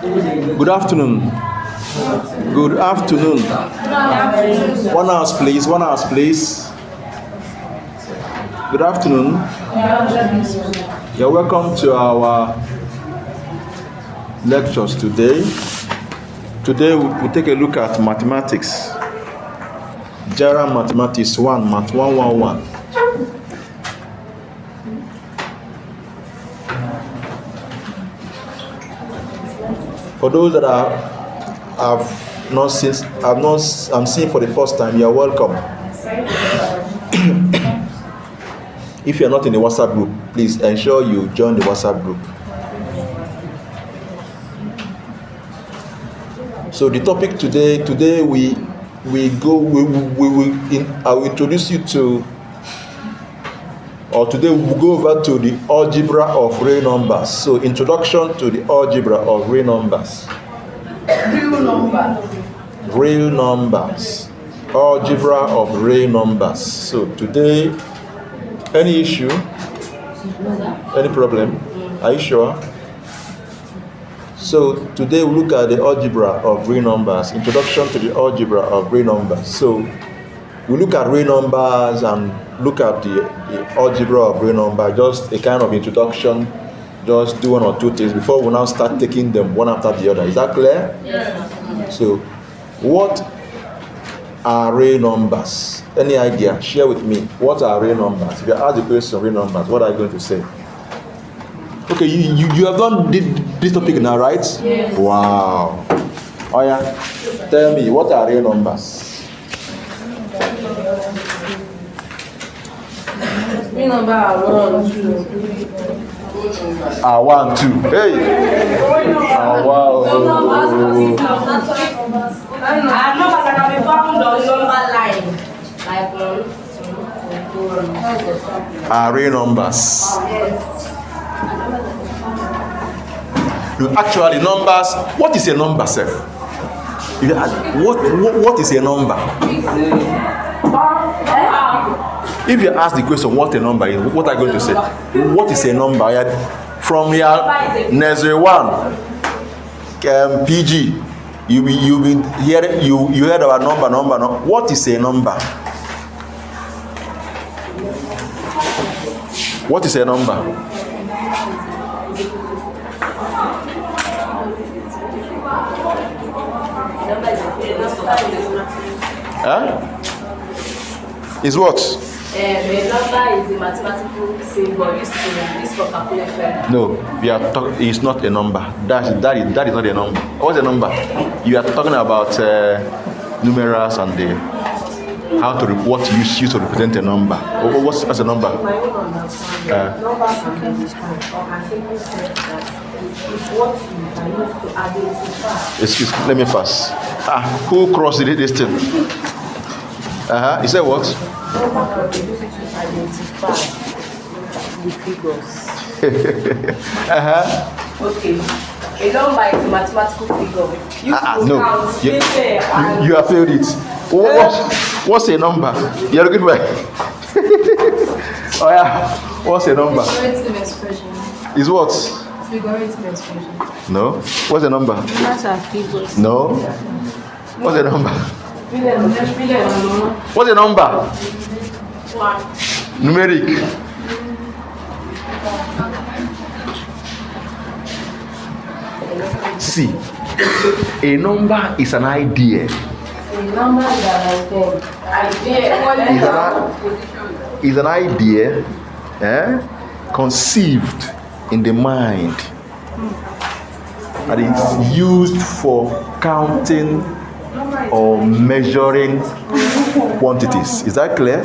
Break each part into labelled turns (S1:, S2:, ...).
S1: Good afternoon. Good afternoon. 1 hour, please. 1 hour, please. Good afternoon. You're welcome to our lectures today. Today we take a look at mathematics. General Mathematics 1, Math 111. For those that I'm seeing for the first time, you're welcome. If you're not in the WhatsApp group, please ensure you join the WhatsApp group. So the topic today I will introduce you to, or today we will go over to the algebra of real numbers. So introduction to the algebra of real numbers. Real numbers. Algebra of real numbers. So today, any issue? Any problem? Are you sure? So today we look at the algebra of real numbers. Introduction to the algebra of real numbers. So we look at real numbers and look at the algebra of real number, just a kind of introduction, just do one or two things before we now start taking them one after the other. Is that clear?
S2: Yes.
S1: So what are real numbers? Any idea? Share with me. What are real numbers? If you ask the question real numbers, what are you going to say? Okay, you have done this topic now, right?
S2: Yes.
S1: Wow. Oh yeah. Tell me, what are real numbers?
S2: Real number are 1, 2.
S1: 1, 2. Hey. Wow.
S2: Numbers that can be found on number line. Like 1, 2, 3.
S1: Are real numbers. No, actually, numbers. What is a number, sir? What is a number? If you ask the question, what a number is, what are you going to say? What is a number? From your nursery 1, PG, you heard about number. What is a number? What is a number? Huh? Is what?
S2: A number is a mathematical symbol used for calculation.
S1: No, it's not a number. That is not a number. What's a number? You are talking about numerals and what you use to represent a number. What's a number?
S2: My own understanding, numbers can be described, or can simply say that it's what you can use to identify.
S1: Excuse me, let me pass. Who crossed this thing? He said what?
S2: Number can be used to identify the figures. Okay. A number is a mathematical figure.
S1: No. You have failed it. What's a number? You're looking for Oh yeah. What's a number?
S2: Figurative expression.
S1: Is what?
S2: Figurative expression.
S1: No. What's a number?
S2: Numbers are figures.
S1: No. What's a number? What's a number?
S2: 1.
S1: Numeric. See, a number is an idea.
S2: A number is
S1: Is an idea conceived in the mind and is used for counting or measuring quantities. Is that clear?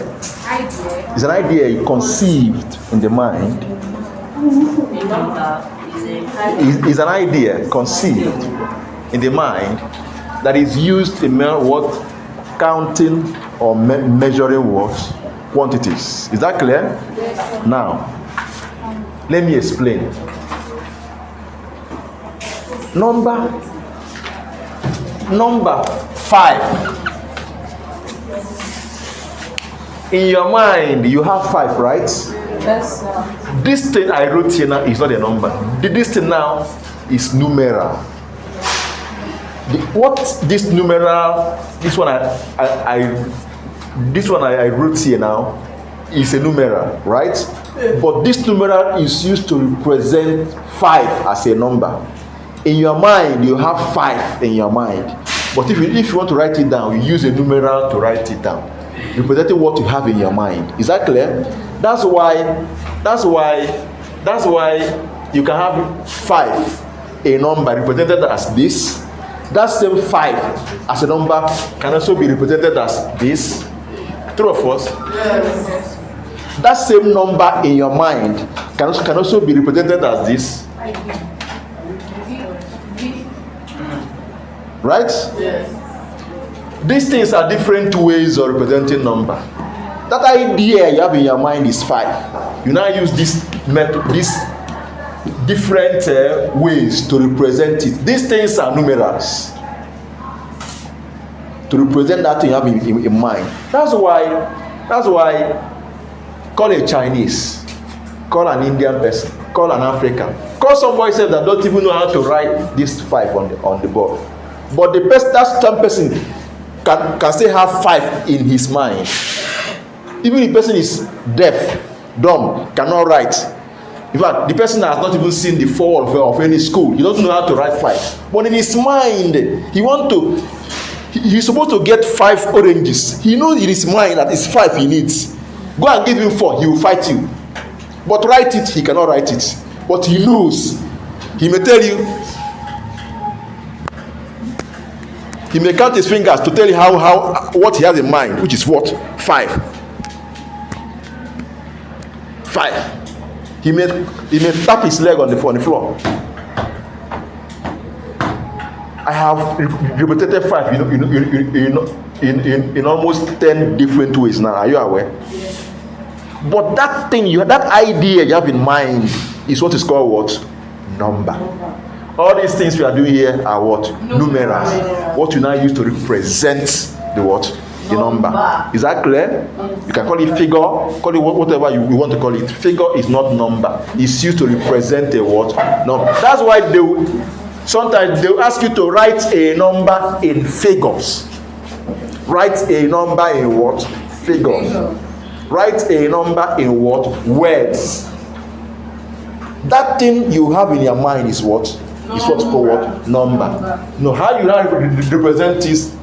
S1: It's an idea conceived in the mind. Is an idea conceived in the mind that is used in counting or measuring what? Quantities. Is that clear?
S2: Yes.
S1: Now, let me explain. Number 5. In your mind, you have 5, right?
S2: Yes, sir.
S1: This thing I wrote here now is not a number. This thing now is numeral. What this numeral, this one I wrote here now is a numeral, right? But this numeral is used to represent 5 as a number. In your mind, you have 5 in your mind. But if you want to write it down, you use a numeral to write it down, representing what you have in your mind. Is that clear? That's why you can have 5, a number represented as this. That same 5 as a number can also be represented as this. True of us? Yes. That same number in your mind can also be represented as this. Right? Yes. These things are different ways of representing number. That idea you have in your mind is 5. You now use this method, these different ways to represent it. These things are numerals to represent that you have in mind. That's why call a Chinese, call an Indian person, call an African, call somebody that don't even know how to write this 5 on the board. But the person, that same person can still have 5 in his mind. Even if the person is deaf, dumb, cannot write. In fact, the person has not even seen the fall of any school. He doesn't know how to write 5. But in his mind, he's supposed to get 5 oranges. He knows in his mind that it's 5 he needs. Go and give him 4, he will fight you. But write it, he cannot write it. But he knows. He may tell you. He may count his fingers to tell you what he has in mind, which is what? 5. 5. He may tap his leg on the floor. I have repeated 5, in almost 10 different ways now. Are you aware? Yes. But that idea you have in mind is what is called what? Number. All these things we are doing here are what? Numerals. What you now use to represent the what? The number. Is that clear? You can call it figure, call it whatever you want to call it. Figure is not number. It's used to represent a what? Number. That's why sometimes they will ask you to write a number in figures. Write a number in what? Figures. Write a number in what? Words. That thing you have in your mind is what? Is what's called what? Number. Now, how you now represent this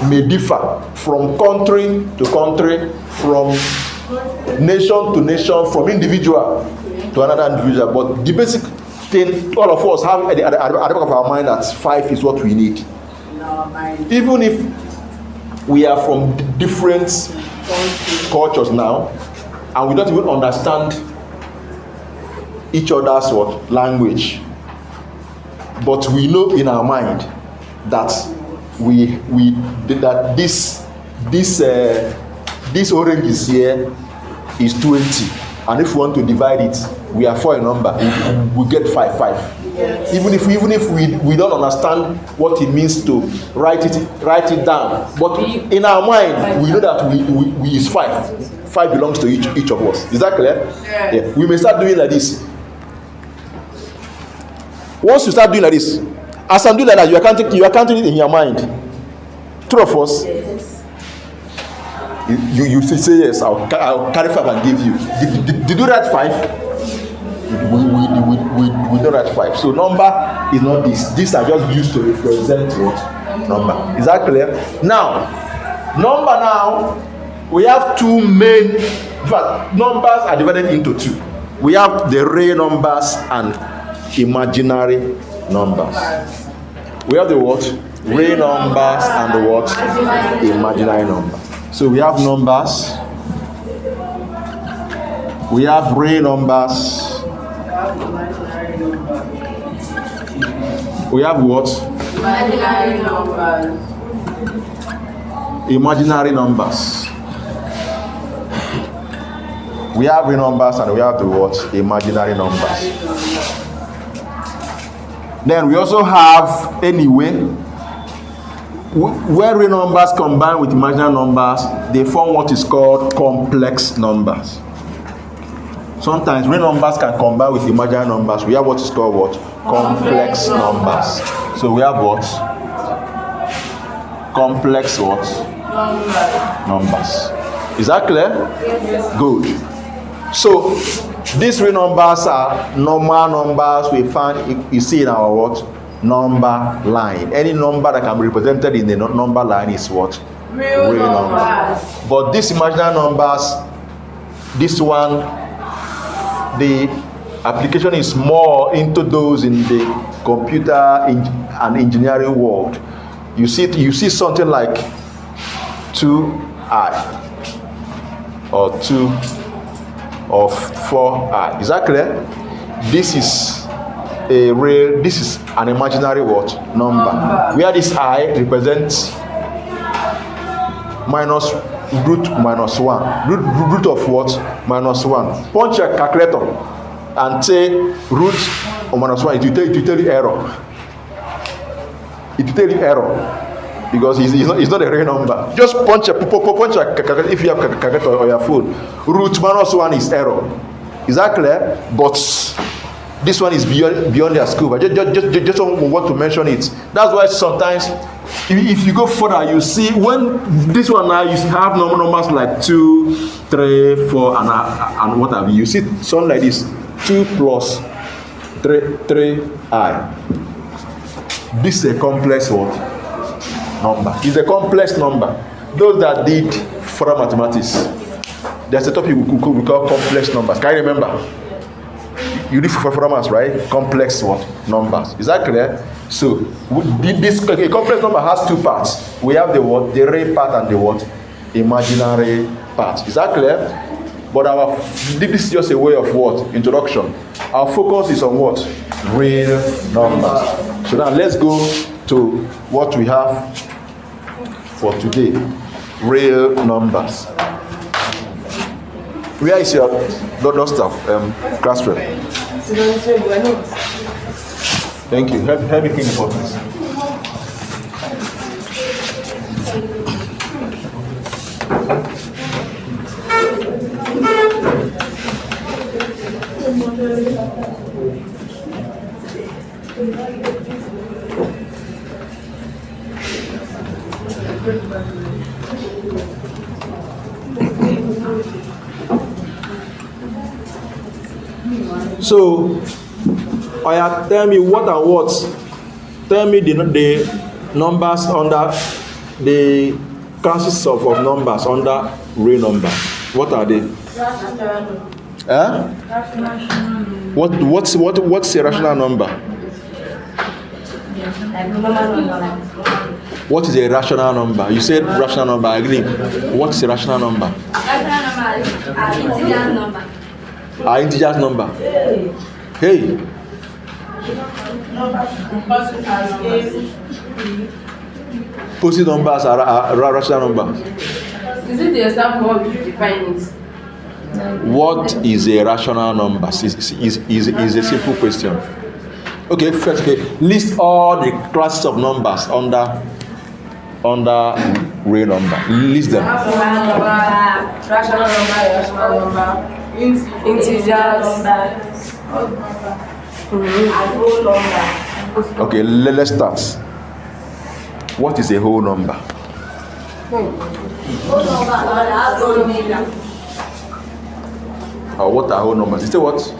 S1: may differ from country to country, from nation to nation, from individual to another individual. But the basic thing all of us have at the back of our mind that 5 is what we need. Even if we are from different cultures now, and we don't even understand each other's what? Language. But we know in our mind that that this orange is here is 20, and if we want to divide it, we are 4 a number, we get 5. Yes. Even if we don't understand what it means to write it down, but in our mind we know that we is 5. 5 belongs to each of us. Is that clear? Yes. Yeah. We may start doing like this. Once you start doing like this, as I'm doing like that, you are counting it in your mind. True of us? Yes. You say yes. I'll carry 5 and give you. Did you write 5? We don't write 5. So number is not this. These are just used to represent what? Number. Is that clear? Now, we have 2 main. In fact, numbers are divided into 2. We have the real numbers and imaginary numbers. We have the what? Real numbers and the what? Imaginary numbers. So we have numbers. We have real numbers. We have what?
S2: Imaginary numbers.
S1: Imaginary numbers. We have real numbers and we have the what? Imaginary numbers. Then we also have anyway, where real numbers combine with imaginary numbers, they form what is called complex numbers. Sometimes real numbers can combine with imaginary numbers. We have what is called what? Complex numbers. So we have what? complex what? Numbers. Is that clear?
S2: Yes.
S1: Good. So these real numbers are normal numbers we find you see in our what? Number line. Any number that can be represented in the number line is what?
S2: Real numbers.
S1: But these imaginary numbers, this one, the application is more into those in the computer and engineering world. You see something like 2i or 2 or 4i. Is that clear? This is an imaginary what? Number. Where this I represents minus root minus 1. Root of what? Minus 1. Punch your calculator and say root of minus 1. It will tell you error. It will tell you error. Because it's not a real number. Just punch a calculator if you have a calculator or your phone. Root minus 1 is error. Is that clear? But this one is beyond their scope. I just want to mention it. That's why sometimes if you go further, you see when this one now you have numbers like 2, 3, 4 and what have you. You see something like this: 2 plus 3i. This is a complex what? Number. It's a complex number. Those that did further mathematics, there's a topic we call complex numbers. Can you remember? You did further maths, right? Complex what? Numbers. Is that clear? So a complex number has two parts. We have the what? The real part and the what? Imaginary part. Is that clear? But this is just a way of what? Introduction. Our focus is on what? Real numbers. So now let's go to what we have for today. Real numbers. Where is your duster, classroom? Thank you. Help me clean the bottles. So, tell me what and what. Tell me the numbers under the classes of numbers under real number. What are they? What's a rational number? What is a rational number? You said rational number. I agree. What's a rational number?
S3: Rational number is integer number.
S1: Integer number. Hey. Positive numbers are rational numbers.
S2: Is it the example of defining it?
S1: What is a rational number? Is a simple question. Okay, first, list all the classes of numbers under real number. List them.
S2: Rational number, integers, whole number.
S1: Okay, let's start. What is a whole number? What are whole numbers? You say what?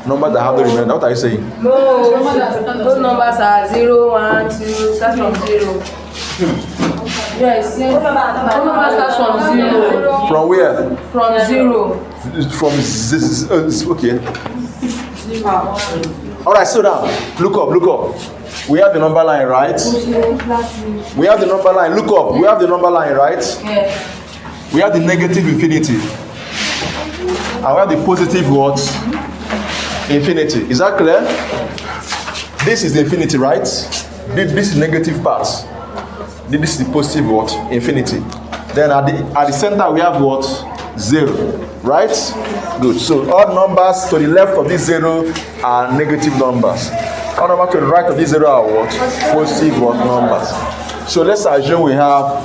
S1: Numbers that have no remainder. What are you saying?
S2: No, those numbers are 0, 1, 2, start from 0. Yes, those numbers start from 0.
S1: From where?
S2: From 0.
S1: From okay. Alright, so now look up. We have the number line, right? We have the number line. Look up. We have the number line, right?
S2: Yes.
S1: We have the negative infinity. And we have the positive what? Infinity. Is that clear? This is the infinity, right? This is negative part. This is the positive what? Infinity. Then at the center we have what? 0. Right? Good. So all numbers to the left of this 0 are negative numbers. All numbers to the right of this 0 are what? Positive what? Numbers. So let's assume we have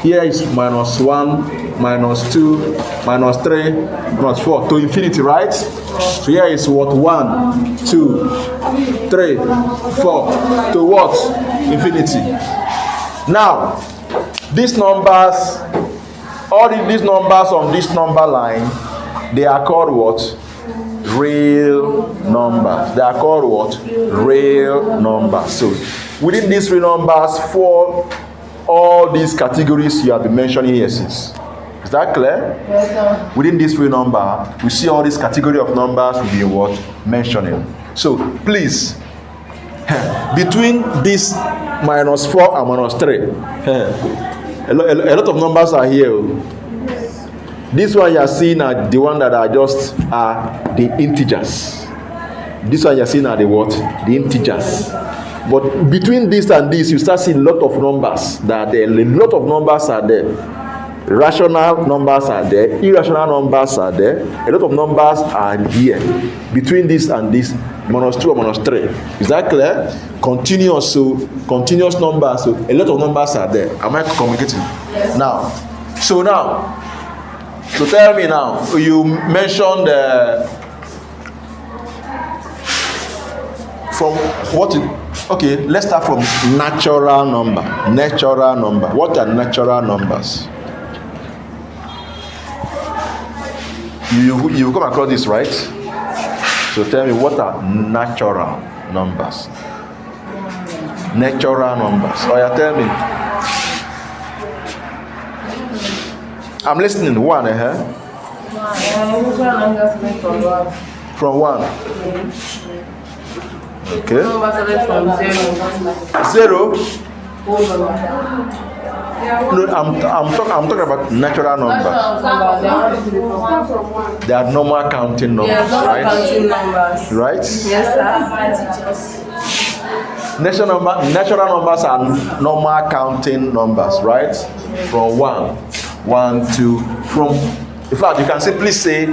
S1: Here is minus 1, minus 2, minus 3, minus 4 to infinity, right? So here is what? 1, 2, 3, 4 to what? Infinity. Now, these numbers, all these numbers on this number line, they are called what? Real numbers. They are called what? Real numbers. So, within these real numbers, for all these categories you have been mentioning here since. Is that clear?
S2: Yes, sir.
S1: Within this real number, we see all this category of numbers will be what? Mentioning. So, please, between this minus 4 and minus 3, a lot of numbers are here. This one you are seeing are the one that are just the integers. This one you are seeing are the what? The integers. But between this and this, you start seeing a lot of numbers that are there. A lot of numbers are there. Rational numbers are there. Irrational numbers are there. A lot of numbers are here. Between this and this, minus 2 and minus 3. Is that clear? Continuous numbers. So a lot of numbers are there. Am I communicating?
S2: Yes.
S1: Now, so tell me now, you mentioned from what? Okay, let's start from natural number. Natural number. What are natural numbers? You come across this, right? So tell me, what are natural numbers? Natural numbers. Oh yeah, tell me. I'm listening. One, From 1. Okay. Zero. No, I'm talking about natural numbers. They are normal counting numbers, right?
S2: Counting numbers.
S1: Right?
S2: Yes, sir.
S1: Natural numbers are normal counting numbers, right? From 1, 2. In fact, you can simply say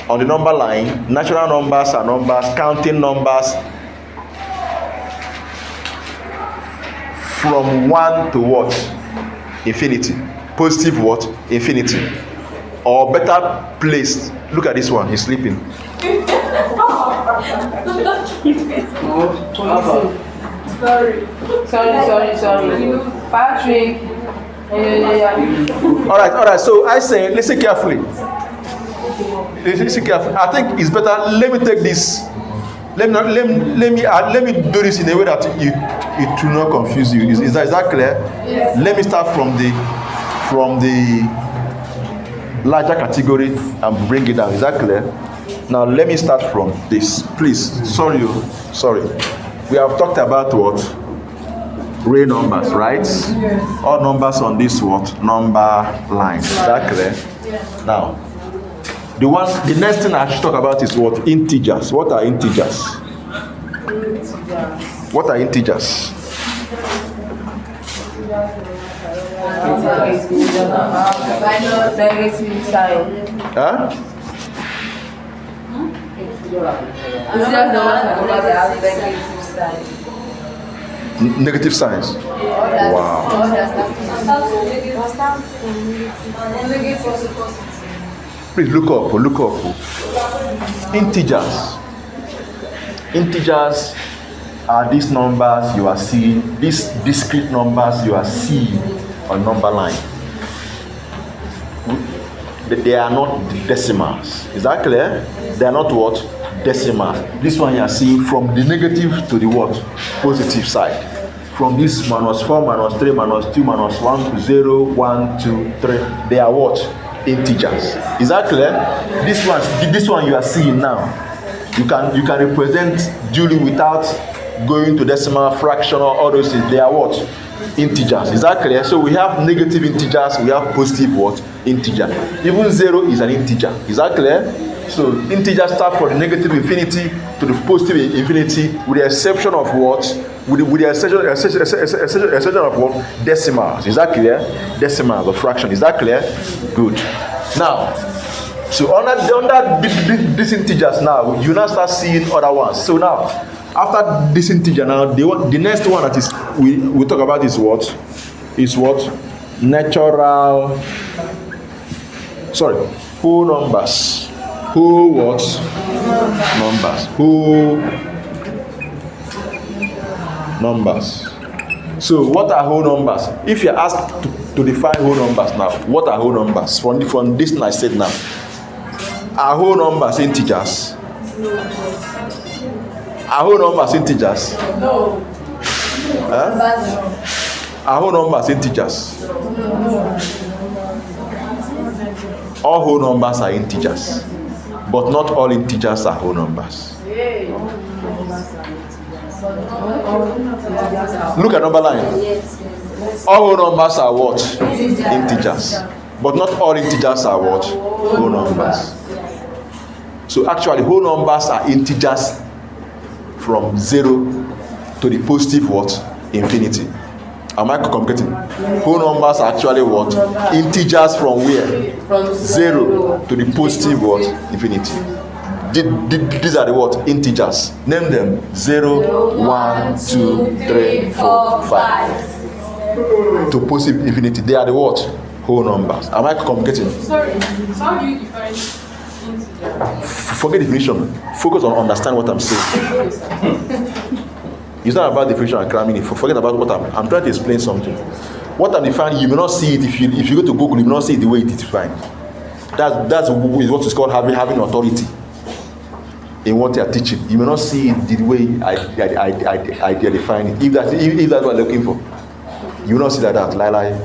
S1: on the number line, natural numbers are numbers, counting numbers from 1 to what? Infinity. Positive what? Infinity. Or better placed. Look at this one. He's sleeping. Sorry.
S2: Patrick.
S1: All right. So I say, listen carefully. I think it's better. Let me take this. Let me do this in a way that it will not confuse you. Is that clear?
S2: Yes.
S1: Let me start from the larger category and bring it down. Is that clear? Now let me start from this. Please. Sorry. We have talked about what? Real numbers, right?
S2: Yes.
S1: All numbers on this what? Number line. Is that clear?
S2: Yes.
S1: Now, the next thing I should talk about is what? Integers. What are integers? What are integers?
S2: Negative sign.
S1: Huh?
S2: It's just the ones that have negative sign.
S1: Negative signs. Wow. Please look up. Integers are these numbers you are seeing, these discrete numbers you are seeing on number line. They are not decimals. Is that clear? They are not what? Decimals. This one you are seeing from the negative to the what? Positive side. From this minus 4, minus 3, minus 2, minus 1 to 0, 1, 2, 3. They are what? Integers. Is that clear? This one you are seeing now. You can represent duly without going to decimal, fraction, or all those things. They are what? Integers. Is that clear? So we have negative integers, we have positive what? Integer. Even 0 is an integer. Is that clear? So integers start from the negative infinity to the positive infinity, with the exception of what? With the exception of what? Decimals. Is that clear? Decimals or fraction. Is that clear? Good. Now, so under these integers now, you now start seeing other ones. So now, after this integer now, the next one that is we talk about is what? Is what? natural, sorry, whole numbers. Whole what? Numbers. Whole numbers. So what are whole numbers? If you're asked to define whole numbers now, what are whole numbers? From this I said now, are whole numbers integers? Are whole numbers integers?
S2: No.
S1: Are whole numbers integers? All whole numbers are integers, but not all integers are whole numbers. Look at number line. All whole numbers are what? Integers. But not all integers are what? Whole numbers. So actually whole numbers are integers from 0 to the positive what? Infinity. Am I communicating? Whole numbers are actually what? Integers from where?
S2: From
S1: 0 to the positive what? Infinity. These are the what? Integers. Name them. 0, 1, 2, 3, 4, 5. To positive infinity. They are the what? Whole numbers. Am I communicating?
S2: Sorry, how do you define integer?
S1: Forget definition. Focus on understand what I'm saying. It's not about definition and cramming it. Forget about what I'm trying to explain something. What I'm defining, you may not see it if you go to Google. You may not see it the way it is defined. That's what is called having authority in what you are teaching. You may not see it the way I define it. If that's what you're looking for, you will not see that. Lie.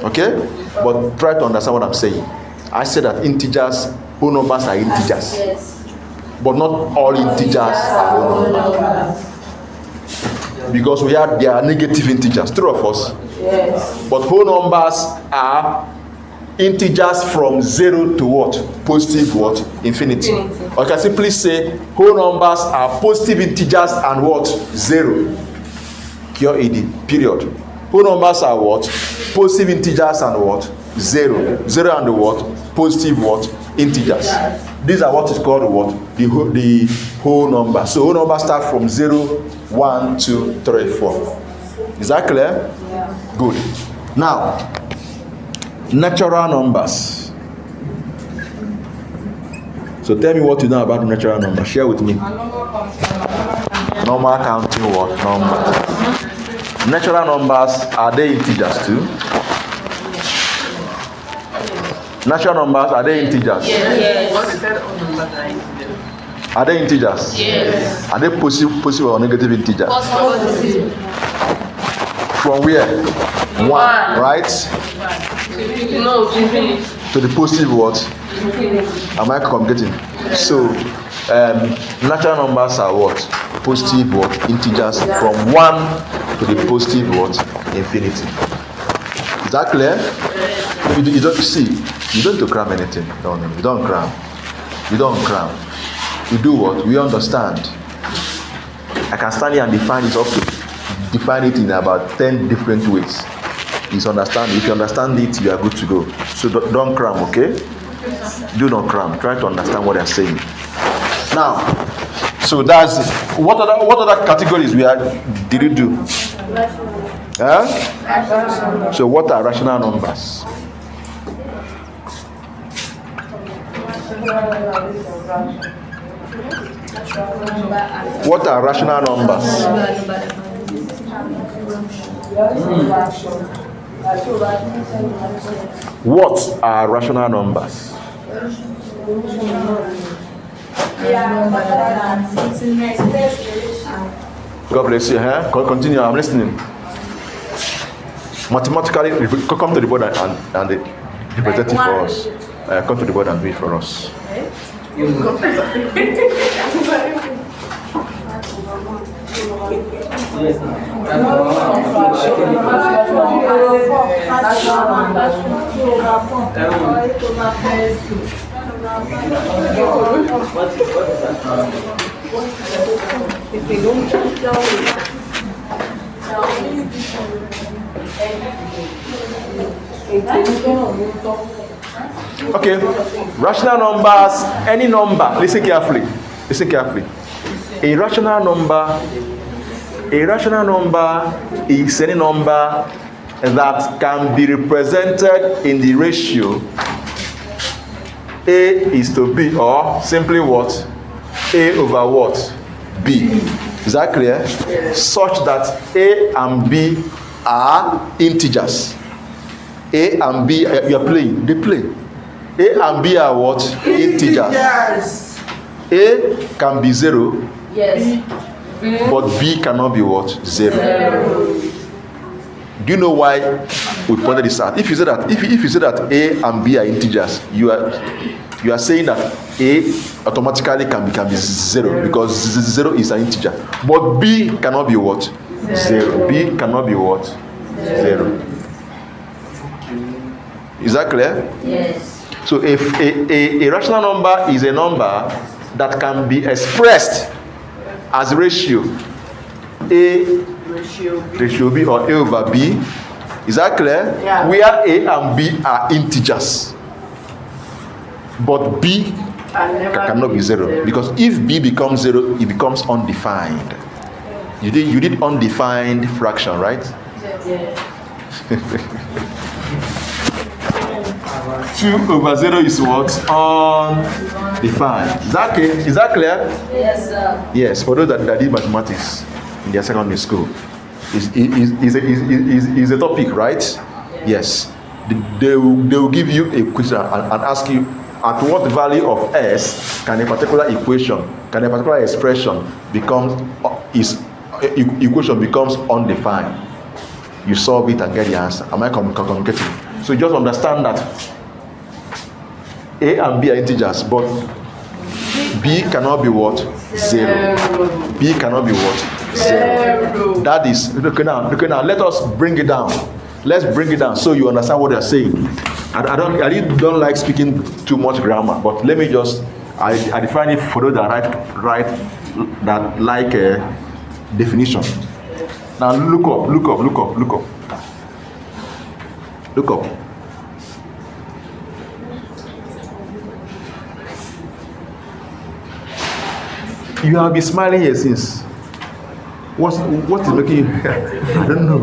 S1: Okay? But try to understand what I'm saying. I said that integers, whole numbers are integers.
S3: Yes.
S1: But not all integers are whole numbers. Because there are negative integers, true of us.
S2: Yes.
S1: But whole numbers are integers from 0 to what? Positive what? Infinity. Or I can simply say whole numbers are positive integers and what? 0. Cure ED. Period. Whole numbers are what? Positive integers and what? 0. 0 and the what? Positive what? Integers. These are what is called what? The whole number. So whole numbers start from 0, 1, 2, 3, 4. Is that clear?
S2: Yeah.
S1: Good. Now, natural numbers. So tell me what you know about natural numbers. Share with me. Normal counting what? Numbers. Natural numbers, are they integers too? Natural numbers, are they integers?
S2: Yes.
S1: Are they integers?
S2: Yes.
S1: Are they positive or negative integers?
S2: Positive.
S1: From where? 1, right?
S2: No, infinity.
S1: To the positive what? Am I communicating? So, natural numbers are what? Positive what? Integers from 1 to the positive what? Infinity. Is that clear? You don't see. You don't have to cram anything. No, you don't cram. You don't cram. You do what? We understand. I can stand here and define it define it in about 10 different ways. It's understanding. If you understand it, you are good to go. So don't cram, okay? Do not cram. Try to understand what they're saying. Now, so that's it. What other categories did you do? Huh? So what are rational numbers? What are rational numbers? What are rational numbers? God bless you. Huh? Continue. I'm listening. Mathematically, come to the board and represent it for us. Come to the board and do it for us. Okay, rational numbers, any number, listen carefully. A rational number is any number that can be represented in the ratio A is to B, or simply what? A over what? B. Is that clear?
S2: Yes.
S1: Such that A and B are integers. A and B, you are playing, they play. A and B are what? Integers. A can be 0.
S2: Yes.
S1: But B cannot be what? 0. Do you know why we pointed this out? If you say that, if you say that A and B are integers, you are saying that A automatically can be 0 because 0 is an integer. But B cannot be what? 0. B cannot be what? 0. Is that clear?
S2: Yes.
S1: So if a rational number is a number that can be expressed as ratio A ratio B or A over B. Is that clear?
S2: Yeah.
S1: Where A and B are integers, but B cannot be 0, because if B becomes 0, it becomes undefined. You did undefined fraction, right?
S2: Yes.
S1: 2 over 0 is what? Undefined. Is that clear? Is that clear?
S2: Yes, sir.
S1: Yes, for those that did mathematics in their secondary school, is a topic, right? Yes. They will give you a question and ask you, at what value of S can a particular equation, can a particular expression equation becomes undefined? You solve it and get the answer. Am I communicating? So just understand that A and B are integers, but B cannot be what? 0. B cannot be what? 0. That is, okay now, let us bring it down. Let's bring it down so you understand what they're saying. I really don't like speaking too much grammar, but let me just, I define it for those that write that like a definition. Now look up. You have been smiling here since. What is making you? I don't know.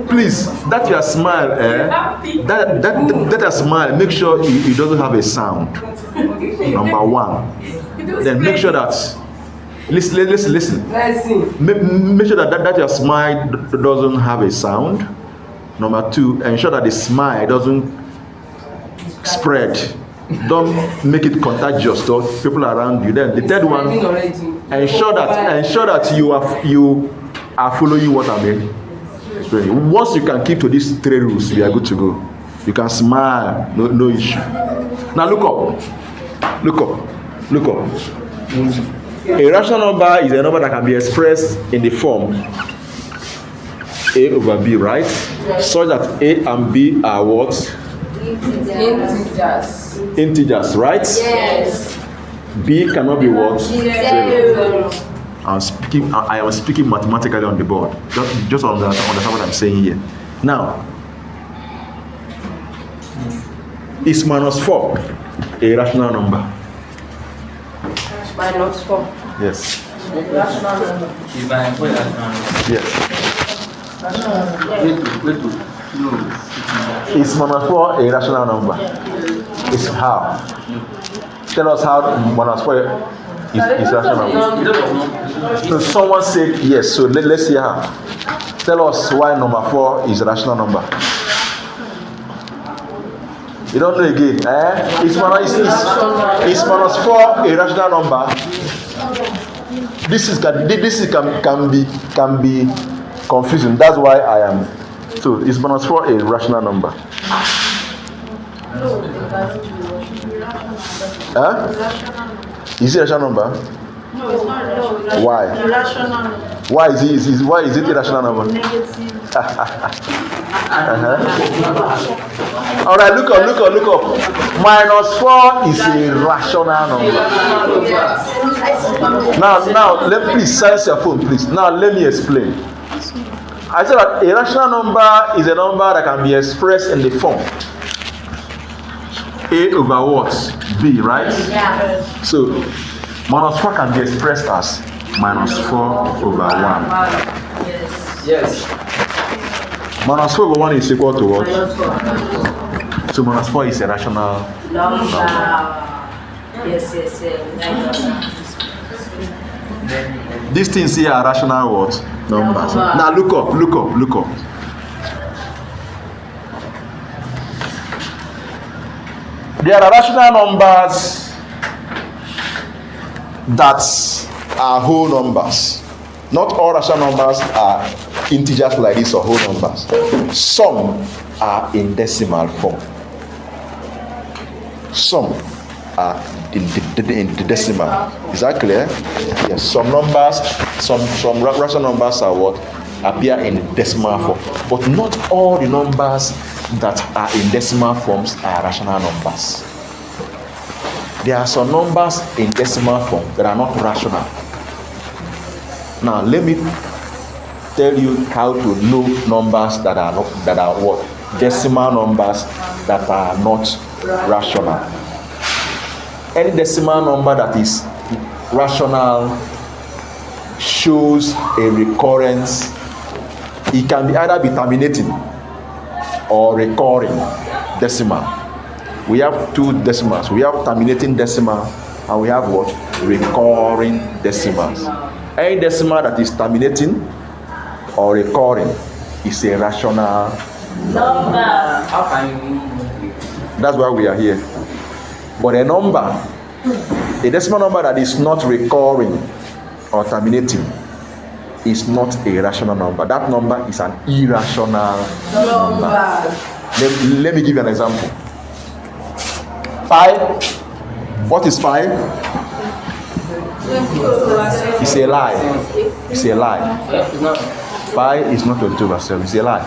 S1: Please, that your smile, that your smile, make sure it doesn't have a sound. Number one. Then make sure that listen. Make sure that your smile doesn't have a sound. Number two, ensure that the smile doesn't spread. Don't make it contagious to people around you. Then the third one, ensure that you are following what I'm saying. Once you can keep to these 3 rules, we are good to go. You can smile, no issue. Now look up. A rational number is a number that can be expressed in the form A over B, right? So that A and B are what? Integers, right?
S2: Yes.
S1: B cannot be what?
S2: 0.
S1: I am speaking mathematically on the board. Just understand what I'm saying here. Now, is -4 a rational number?
S2: -4.
S1: Yes.
S2: Rational number.
S1: Yes.
S4: Wait. No.
S1: Is -4 a rational number? It's how? Tell us how -4 is rational number. So someone said yes, so let's see how. Tell us why number 4 is a rational number. You don't know again, eh? Is -4 a rational number? This can be confusing. That's why I am. So is -4 a rational number? Huh? Is it a rational number?
S5: No, it's not irrational.
S1: Why?
S5: Irrational.
S1: Why is it a rational number?
S5: Negative.
S1: All right, look up. -4 is a rational number. Now, please silence your phone, please. Now, let me explain. I said that a rational number is a number that can be expressed in the form A over what? B, right?
S2: Yeah.
S1: So, -4 can be expressed as -4 over 1.
S2: Yes.
S1: Minus 4 over 1 is equal to what?
S2: Minus 4.
S1: So minus 4 is a rational
S2: Number. Yes.
S1: These things here are rational what? Numbers. Now look up. There are rational numbers that are whole numbers. Not all rational numbers are integers like this or whole numbers. Some are in decimal form. Some are in the decimal. Is that clear? Yes. Some numbers, some rational numbers are what? Appear in decimal form. But not all the numbers that are in decimal forms are rational numbers. There are some numbers in decimal form that are not rational. Now let me tell you how to know numbers that are what? Decimal numbers that are not rational. Any decimal number that is rational shows a recurrence. It can either be terminating or recurring decimal. We have two decimals. We have terminating decimal and we have what? Recurring decimals. Any decimal that is terminating or recurring is a rational number. That's why we are here. But a decimal number that is not recurring or terminating is not a rational number. That number is an irrational number. Let me give you an example. Pi. What is pi? It's a lie. It's a lie. Pi is not 22/7. It's a lie.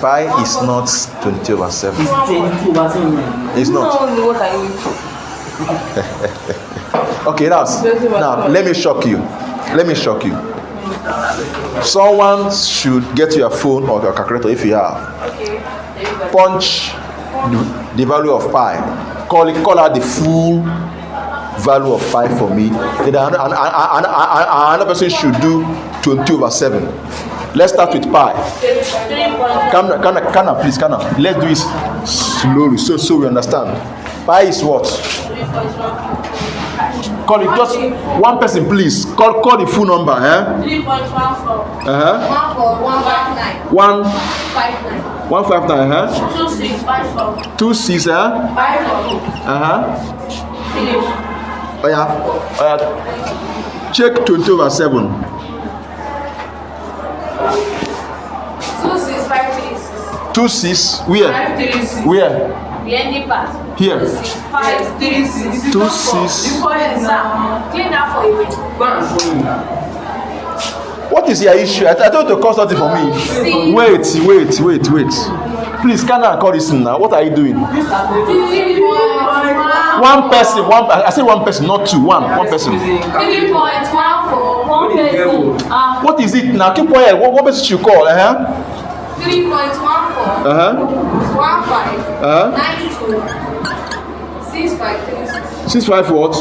S1: Pi is not 22/7. It's not. Okay, now let me shock you. Someone should get your phone or your calculator if you have. Punch the value of pi. Call out the full value of pi for me. Then another person should do 20/7. Let's start with pi. Can please. Let's do it slowly so we understand. Pi is what? Call it just one person, please. Call the full number.
S3: 3.14.
S1: 159.
S3: 2654.
S1: 26.
S3: 54. Finish.
S1: Oh yeah. Check 20/7.
S3: 26536.
S1: 26. Where?
S3: 536.
S1: Where?
S3: The ending part.
S1: Here.
S3: 536.
S1: 26.
S3: Clean that for you.
S1: What is your issue? I told you to call something for me. Wait. Please, can I call this in now? What are you doing? One person. I said one person, not two. One person.
S3: 3.14. One person.
S1: What is it now? Keep quiet. What person should call?
S3: 3.14. 15. 92. 6536.
S1: 65 what?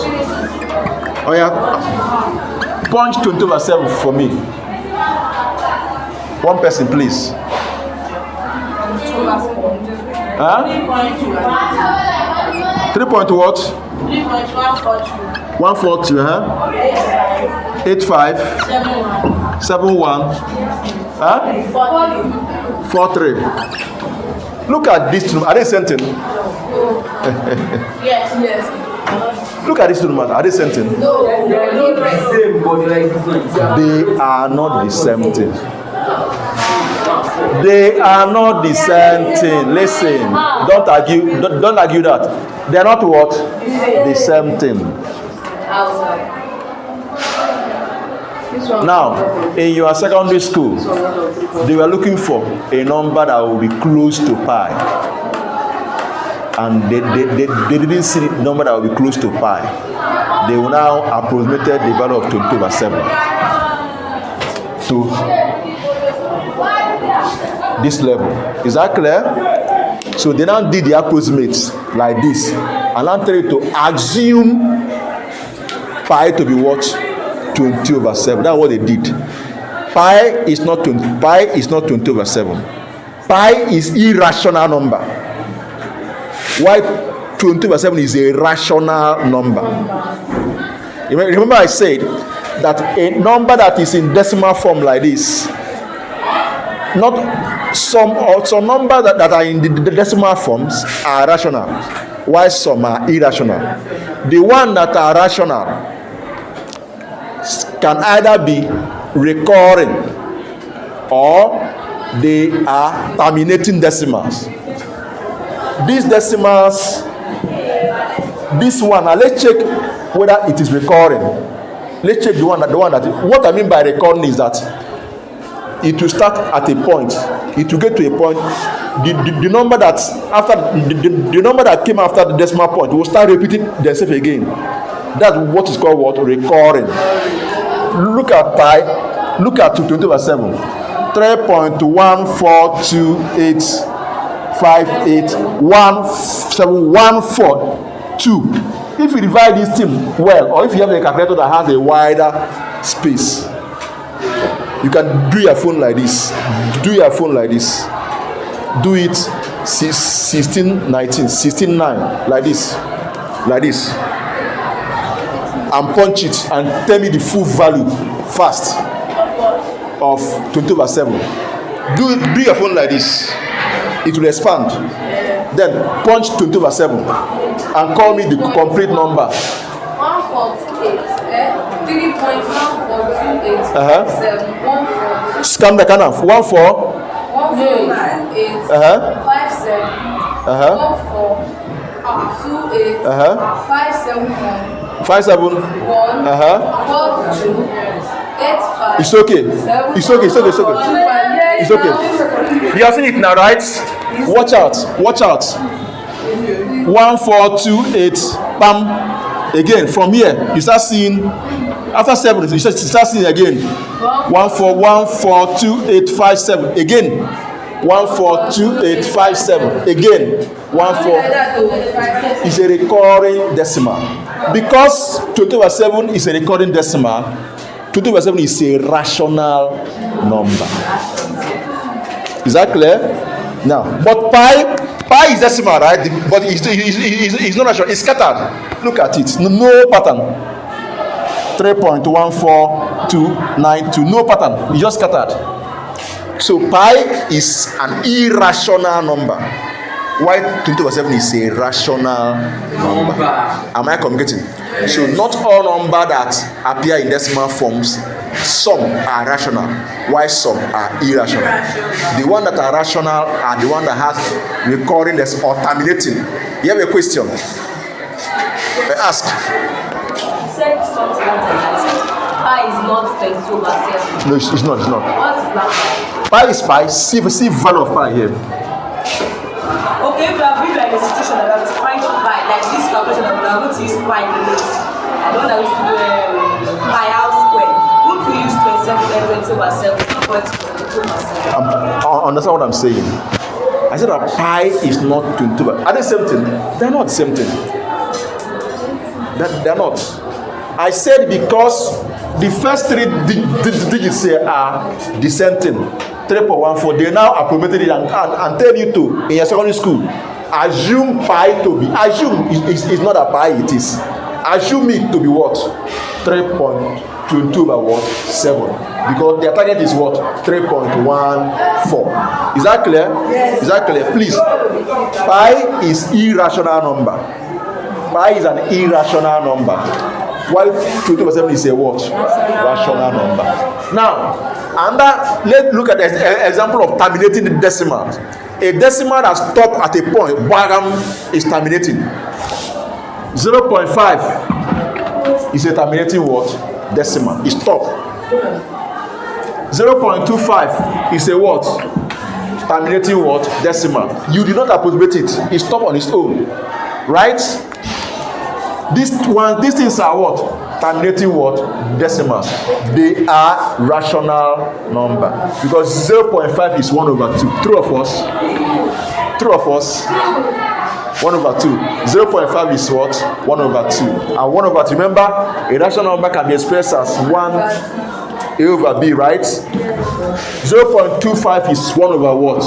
S1: Oh yeah. Punch 20/7 for me. One person, please. 3 point what? 142. 85. 71. 43. Look at this two. Are they same thing?
S3: Yes.
S1: Look at these two numbers. Are they same thing?
S3: No.
S4: They're not the same, but like different.
S1: They are not the same thing. They are not the same thing. Listen, don't argue that. They are not what? The same thing. Now, in your secondary school, they were looking for a number that will be close to pi. And they didn't see the number that will be close to pi. They will now approximated the value of 22/7 to this level. Is that clear? So they now did the approximates like this. And I'm telling you to assume pi to be what? 20 over 7. That's what they did. Pi is not 20 over 7. Pi is irrational number. Why 20 over 7 is a rational number? Remember I said that a number that is in decimal form like this, not some numbers that are in the decimal forms are rational, while some are irrational. The ones that are rational can either be recurring or they are terminating decimals. These decimals, this one, now let's check whether it is recurring. Let's check the one that what I mean by recurring is that it will start at a point, it will get to a point, the number that after the number that came after the decimal point will start repeating themselves again. That's what is called what? Recurring. Look at pi, look at 20 over 7. 3.14285817142. If you divide this thing well, or if you have a calculator that has a wider space, you can do your phone like this. Do your phone like this. Do it 16, 19, 16, 9, like this. Like this. And punch it and tell me the full value fast of 20 over 7. Do your phone like this. It will expand. Then punch 20 over 7 and call me the complete number.
S2: 148.
S1: Scam the kind of 1 4 5 7 It's okay. It's okay. You have seen it now, right? Watch out. 1428. Bam. Again, from here, you start seeing. After 7, you start seeing again. 142857. Again. 142857. Again. 14. Is a recurring decimal. Because 20 over 7 is a recurring decimal, 20 over 7 is a rational number. Is that clear? Now, but pi is decimal, right? But it's not rational. It's scattered. Look at it. No pattern. 3.14292. No pattern. It's just scattered. So pi is an irrational number. Why 20 over 7 is a rational number? Am I communicating? So not all numbers that appear in decimal forms, some are rational, while some are irrational. The ones that are rational are the ones that has recurring or terminating. You have a question? Ask.
S6: You said something like pi is not 22 over 7.
S1: No, it's not.
S6: What is that?
S1: Pi is pi. See value of pi here.
S6: Okay, if you have been in a situation that I'm trying to buy, like this calculation that I'm going to use pi in this. I don't know if you do pi out square. Would we use 27 over 7? Not 22 over 7.
S1: Understand what I'm saying? I said that pi is not 22. Are they the same thing? They're not the same thing. They're not. I said because the first 3 digits here are the same thing. 3.14. They now appropriated it and tell you to, in your secondary school, assume pi to be. Assume it's not a pi, it is. Assume it to be what? 3.22 over what? 7. Because their target is what? 3.14. Is that clear? Yes. Is that clear? Please. Pi is irrational number. Pi is an irrational number. While 20 over 7 is a what? Rational number. Now, let's look at the example of terminating the decimal. A decimal that stops at a point, bam, is terminating. 0.5 is a terminating what? Decimal. It stops. 0.25 is a what? Terminating what? Decimal. You did not approximate it. It stopped on its own. Right? These things are what? Terminating what? Decimals. They are rational number. Because 0.5 is 1 over 2. True or false? True or false? 1 over 2. 0.5 is what? 1 over 2. And 1 over 2. Remember, a rational number can be expressed as 1 A over B, right? 0.25 is 1 over what?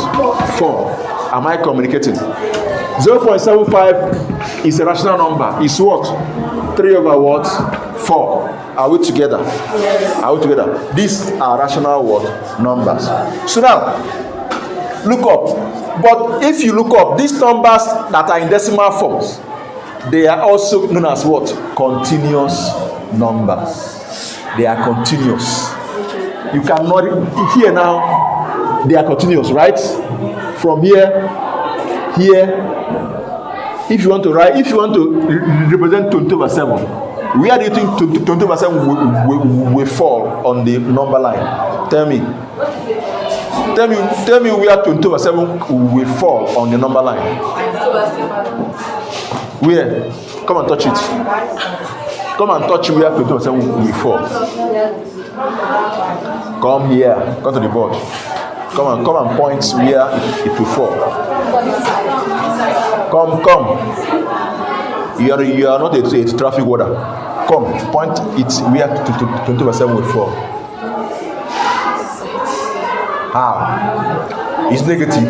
S1: 4. Am I communicating? 0.75 is a rational number. It's what? 3 over what? 4. Are we together? Yes. Are we together? These are rational what? Numbers. So now, look up. But if you look up, these numbers that are in decimal forms, they are also known as what? Continuous numbers. They are continuous. You cannot, here now, they are continuous, right? From here, if you want to represent 20 over 7, where do you think 20 over 7 will fall on the number line? Tell me where 20 over 7 will fall on the number line. Where? Come and touch it. Come and touch where 20 over 7 will fall. Come here. Come to the board. Come and point where it will fall. Come. You are not a traffic warden. Come, point it where 20 over 7 will fall. How? It's negative.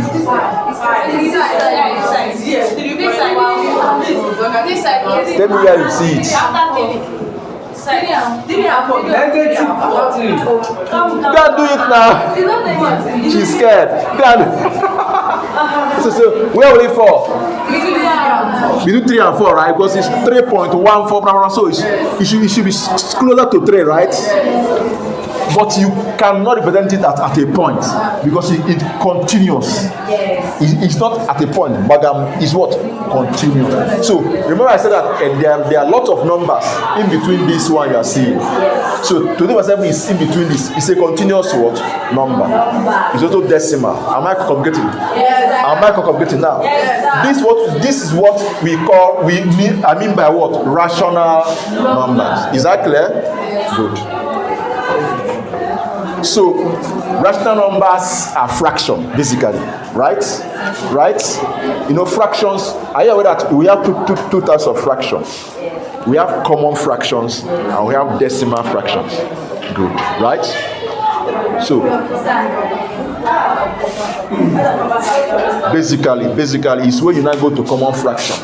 S1: Tell me where you see it. Don't do it now. She's scared. So where will it fall? Between 3 and 4, right? Because it's 3.14, so it should be closer to 3, right? But you cannot represent it at a point because it continuous. It's not at a point, but it's what? Continuous. So remember I said that there are lots of numbers in between this one you are seeing. So 20 over 7 is in between this. It's a continuous what? Number. It's also decimal. Am I complicating? Am I complicating now? This is what I mean by what? Rational numbers. Is that clear? Good. So, rational numbers are fractions, basically, right? You know, fractions. Are you aware that we have two types of fractions? We have common fractions and we have decimal fractions. Good, right? So, basically, it's when you now go to common fraction.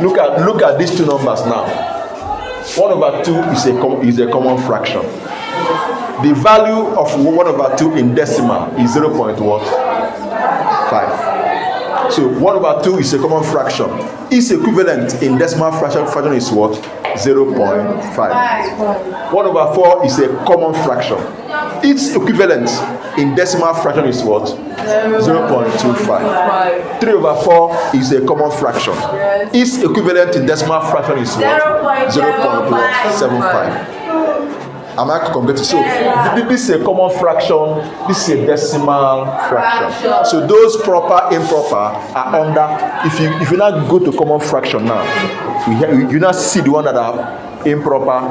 S1: Look at these two numbers now. 1 over 2 is a common fraction. The value of 1 over 2 in decimal is 0.5. So 1 over 2 is a common fraction. Its equivalent in decimal fraction is what? 0.5. 1 over 4 is a common fraction. Its equivalent in decimal fraction is what? 0.25. 3 over 4 is a common fraction. Its equivalent in decimal fraction is what? 0.75. Am I complicated? So this is a common fraction. This is a decimal fraction. So those proper, improper are under. If you now go to common fraction now, you now see the one that are improper,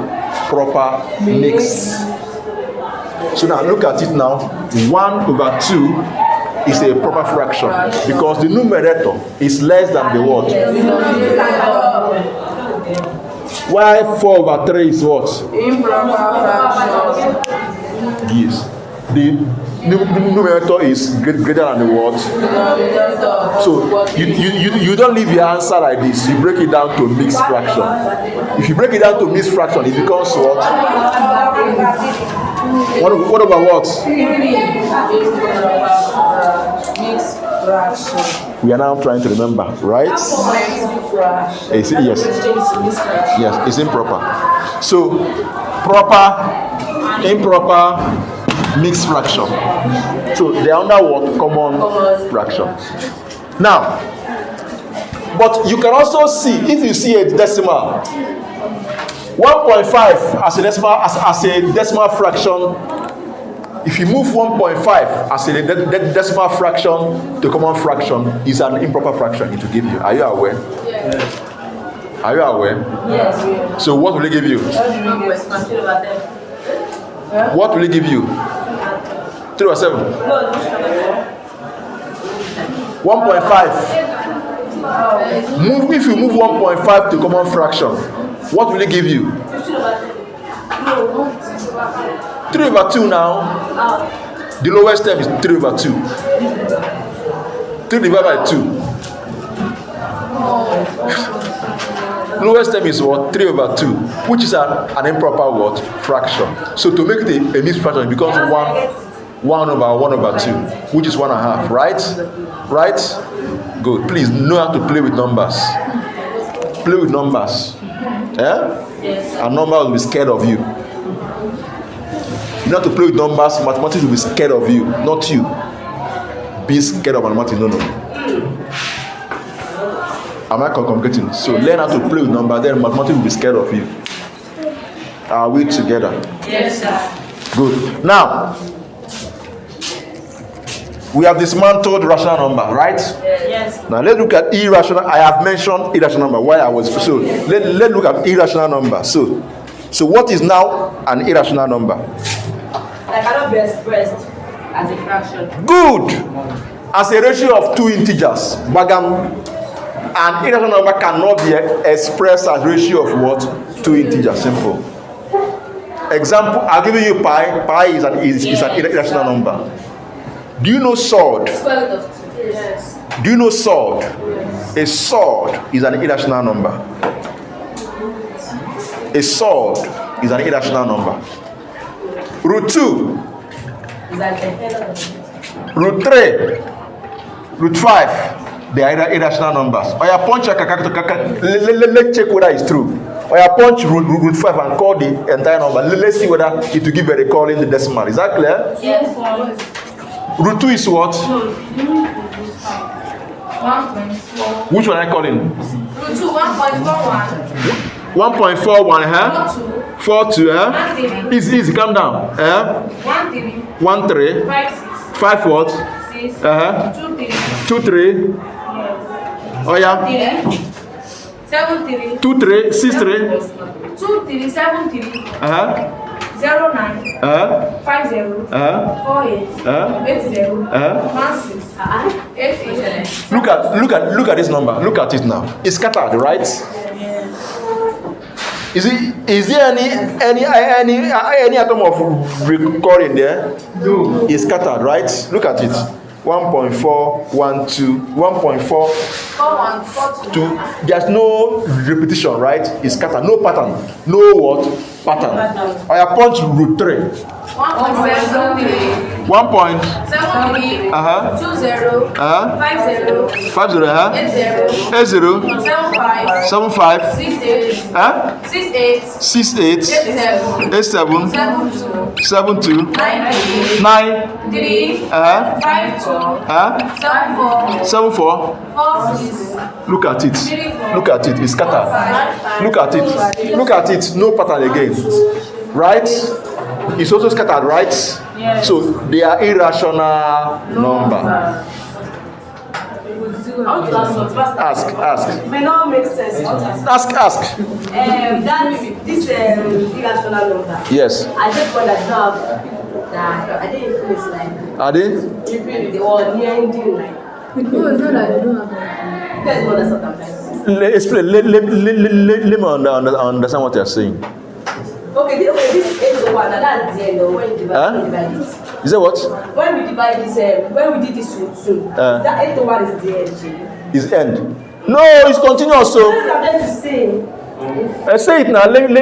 S1: proper, mixed. So now look at it now. 1 over 2 is a proper fraction because the numerator is less than the what? Why 4 over 3 is what?
S2: Improper fraction.
S1: Yes. The numerator is greater than the what? So you don't leave your answer like this. You break it down to mixed fraction. If you break it down to mixed fraction, it becomes what? What over what?
S2: Mixed fraction.
S1: We are now trying to remember, right? Yes, it's improper. So proper, improper, mixed fraction. So they are under what? Common fraction. Now, but you can also see, if you see a decimal, 1.5 as a decimal fraction. If you move 1.5 as a decimal fraction to common fraction, is an improper fraction it will give you. Are you aware?
S2: Yes.
S1: Are you aware?
S2: Yes.
S1: So what will it give you? What will it give you? 3 or 7? 1.5. If you move 1.5 to common fraction, what will it give you? 3 over 2 now. The lowest term is 3 over 2. 3 divided by 2. Lowest term is what? 3 over 2, which is an improper what? Fraction. So to make it a mixed fraction, it becomes 1 over 1 over 2, which is 1.5, right? Right? Good. Please know how to play with numbers. Play with numbers. Yeah? Yes. And numbers will be scared of you. You know how to play with numbers, mathematics will be scared of you, not you. Be scared of mathematics, no. Am I communicating? So learn how to play with numbers, then mathematics will be scared of you. Are we together?
S2: Yes, sir.
S1: Good. Now, we have dismantled rational number, right?
S2: Yes.
S1: Now let's look at irrational. I have mentioned irrational number. Why I was so. Let's look at irrational number. So what is now an irrational number?
S6: That cannot be expressed as a fraction.
S1: Good. As a ratio of 2 integers, bagam. An irrational number cannot be expressed as ratio of what? 2 integers. Simple. Example. I'll give you pi. Pi is an irrational number. Do you know sword?
S2: Yes.
S1: Do you know sword? A sword is an irrational number. A sword is an irrational number. Root 2, root 3, root 5, they are irrational numbers. Or you punch a let's check whether it's true. Or you punch root 5 and call the entire number. Let's see whether it will give a recall in the decimal. Is that clear?
S2: Yes.
S1: Root 2 is what?
S2: 1.4.
S1: Which one are I calling?
S2: Root 2, 1.41.
S1: 1.41, huh? 4.2, huh?
S2: 1.3.
S1: Easy, calm down.
S2: 1.3.
S1: 1.3.
S2: 5.6.
S1: 5 what?
S2: 6.
S1: 2.3.
S2: 2.3.
S1: Oh yeah.
S2: 7.3.
S1: 2.3. 6.3.
S2: 2.3. 7.3. 09. 50. 48. 80. 16. 88.
S1: Look at this number. Look at it now. It's scattered, right? Is there any atom of recurring there? No. It's scattered, right? Look at it. 1.4, 1, 2, 1.4, 2. There's no repetition, right? It's scattered. No pattern. No what? Pattern. I punch root 3.
S2: 1.73.
S1: 1 point.
S2: 73. 20. 50.
S1: 50. 80. 75. 68. 68. 87. 72. 9. 3. 74. Look at it. Look at it. It's scattered. Look at it. Look at it. No pattern again. Right? It's also scattered, right?
S2: Yes.
S1: So they are irrational number. Ask.
S6: It may not make sense.
S1: Ask.
S6: This irrational number.
S1: Yes.
S6: I just want that job. I didn't finish like.
S1: Are they?
S6: They were near ending like.
S2: No, it's not that they don't have
S6: That's what sometimes.
S1: Explain. Let me understand what you're saying.
S6: Okay, this is the one that's the end when you divide it.
S1: Is that what?
S6: When we divide this, when we did this soon, that 8 over is the end.
S1: Is end. No, it's continuous. So say it now. Let me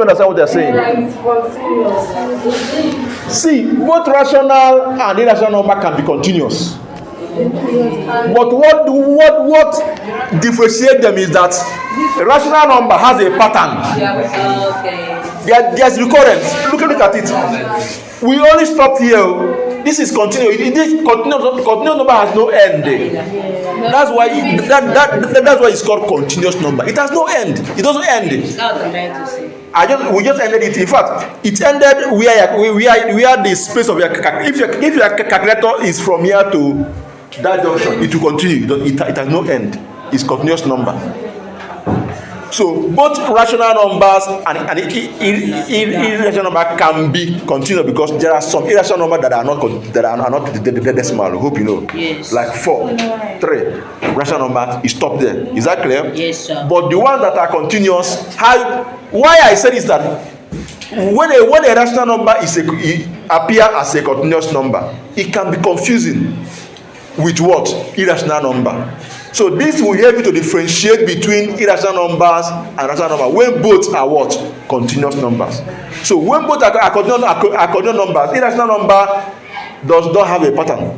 S1: understand what they're saying.
S6: It's continuous.
S1: See, both rational and irrational number can be continuous. But what differentiates them is that a rational number has a pattern. There's recurrence. Look at it. We only stop here. This is continuous. This continuous number has no end. That's why that's why it's called continuous number. It has no end. It doesn't end. We just ended it. In fact, it ended where the space of your if your calculator is from here to that junction, it will continue. It has no end. It's continuous number. So both rational numbers and irrational number can be continuous because there are some irrational numbers that are not the decimal. I hope you know.
S7: Yes.
S1: Like 4, 3. Rational number is stop there. Is that clear?
S7: Yes, sir.
S1: But the ones that are continuous, why I said is that when a rational number appear as a continuous number, it can be confusing with what? Irrational number. So this will help you to differentiate between irrational numbers and rational numbers when both are what? Continuous numbers. So when both are continuous numbers, irrational number does not have a pattern.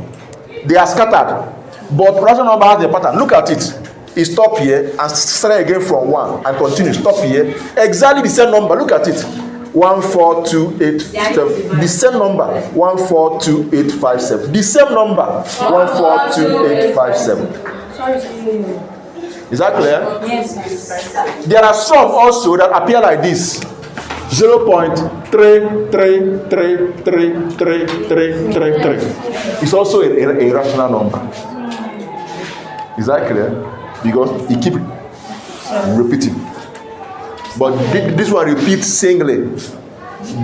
S1: They are scattered. But rational number has a pattern. Look at it. It stop here and start again from 1 and continue. Stop here. Exactly the same number. Look at it. 142857. The same number 142857. The same number 142857. Is that clear?
S2: Yes.
S1: There are some also that appear like this. 0.333333333. It's also a rational number. Is that clear? Because it keeps repeating. But this one repeats singly.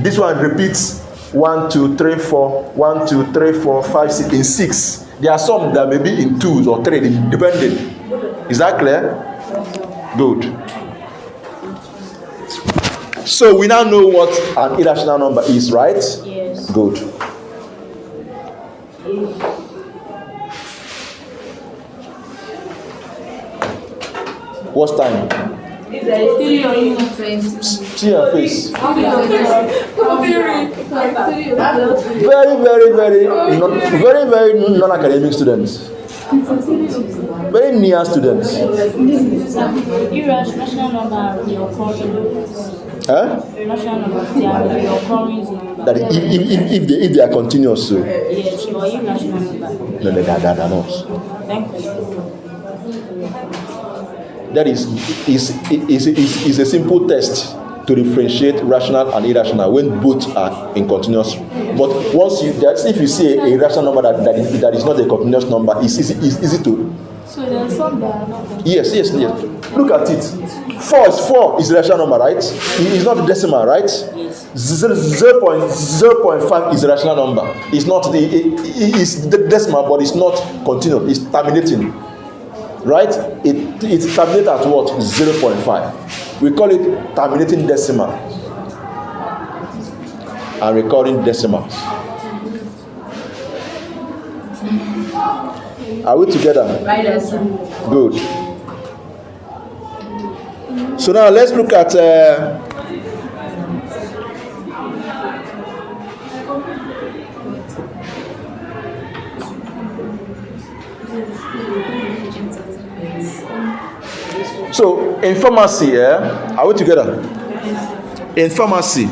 S1: This one repeats 1, 2, 3, 4, 1, 2, 3, 4, 5, 6 in 6. There are some that may be in 2s or 3, depending. Is that clear? Good. So we now know what an irrational number is, right?
S7: Yes.
S1: Good. What's time? See your face. Very non-academic students. Very near students.
S5: Irrational number are reoccurring numbers.
S1: Huh?
S5: Irrational numbers, they are reoccurring numbers.
S1: That if they are continuous, so
S5: Yes, but irrational number.
S1: no, they are not.
S5: Thank you.
S1: That is a simple test to differentiate rational and irrational when both are in continuous. But if you see a rational number that is not a continuous number, it's easy to.
S5: So there are some that are not.
S1: Yes. Look at it. 4 is a rational number, right? It's not a decimal, right?
S5: Yes.
S1: 0.5 is a rational number. It's not it's the decimal, but it's not continuous. It's terminating. Right? It terminates at what? 0.5. We call it terminating decimal and recurring decimals. Are we together? Good. So now let's look at so in pharmacy, are we together? In pharmacy,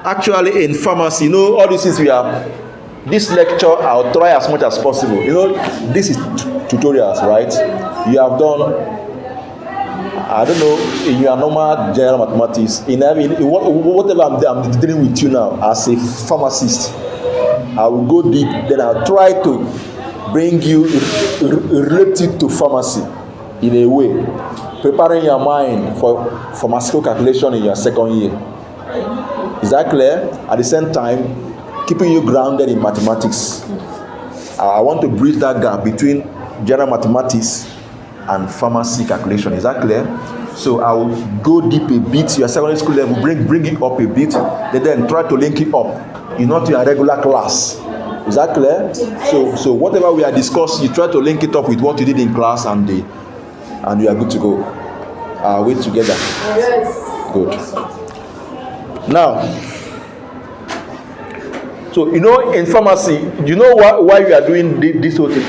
S1: actually in pharmacy, all these things this lecture I'll try as much as possible. This is tutorials, right? You have done, I don't know, in your normal general mathematics, whatever I'm dealing with you now as a pharmacist, I will go deep, then I'll try to bring you related to pharmacy in a way, preparing your mind for pharmaceutical calculation in your second year. Is that clear? At the same time, keeping you grounded in mathematics. I want to bridge that gap between general mathematics and pharmacy calculation. Is that clear? So I will go deep a bit. Your secondary school level, bring it up a bit, then try to link it up. It's not your regular class. Is that clear? So whatever we are discussing, you try to link it up with what you did in class, and you are good to go. Are we together?
S2: Yes.
S1: Good. Now, so in pharmacy, why we are doing this whole thing?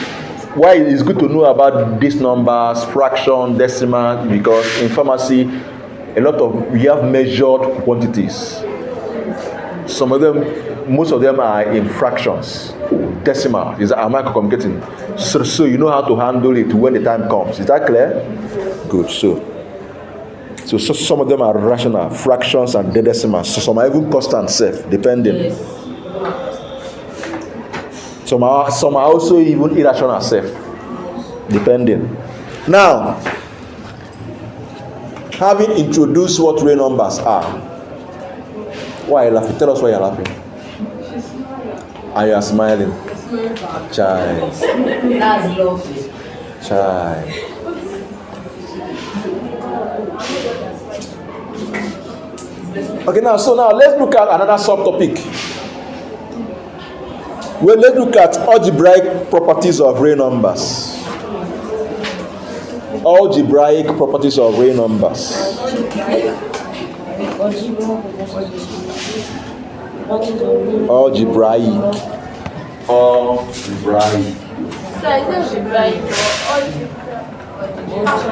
S1: Why it's good to know about these numbers, fraction, decimal, because in pharmacy, we have measured quantities. Most of them are in fractions, decimal. Am I communicating? So you know how to handle it when the time comes. Is that clear? Good. So some of them are rational, fractions and decimals. So some are even constant, depending.
S2: Yes.
S1: Some are also even irrational, depending. Now, Having introduced what real numbers are, why are you laughing? Tell us why you're laughing. And you are smiling. Child.
S2: That's lovely.
S1: Child. Okay, now let's look at another subtopic. Well, let's look at algebraic properties of real numbers. Algebraic properties of real numbers. Algebraic.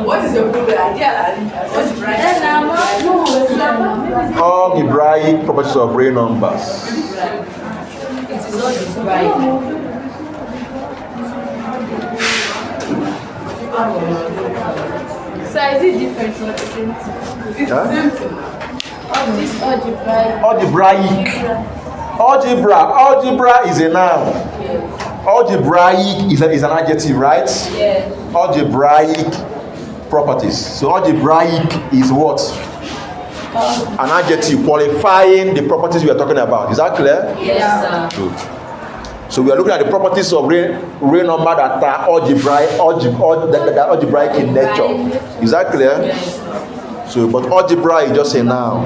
S6: What is the problem?
S1: Algebraic properties of real numbers.
S2: It is algebraic.
S3: So is it different from the same thing?
S6: It's the same thing.
S3: All this algebraic.
S1: Algebraic. Algebra is a noun. Algebraic is an adjective, right?
S2: Yes.
S1: Algebraic properties. So algebraic is what? An adjective qualifying the properties we are talking about. Is that clear?
S2: Yes, sir.
S1: Good. So we are looking at the properties of real number that are algebraic in nature. Is that clear?
S2: Yes.
S1: So, but algebra is just a noun.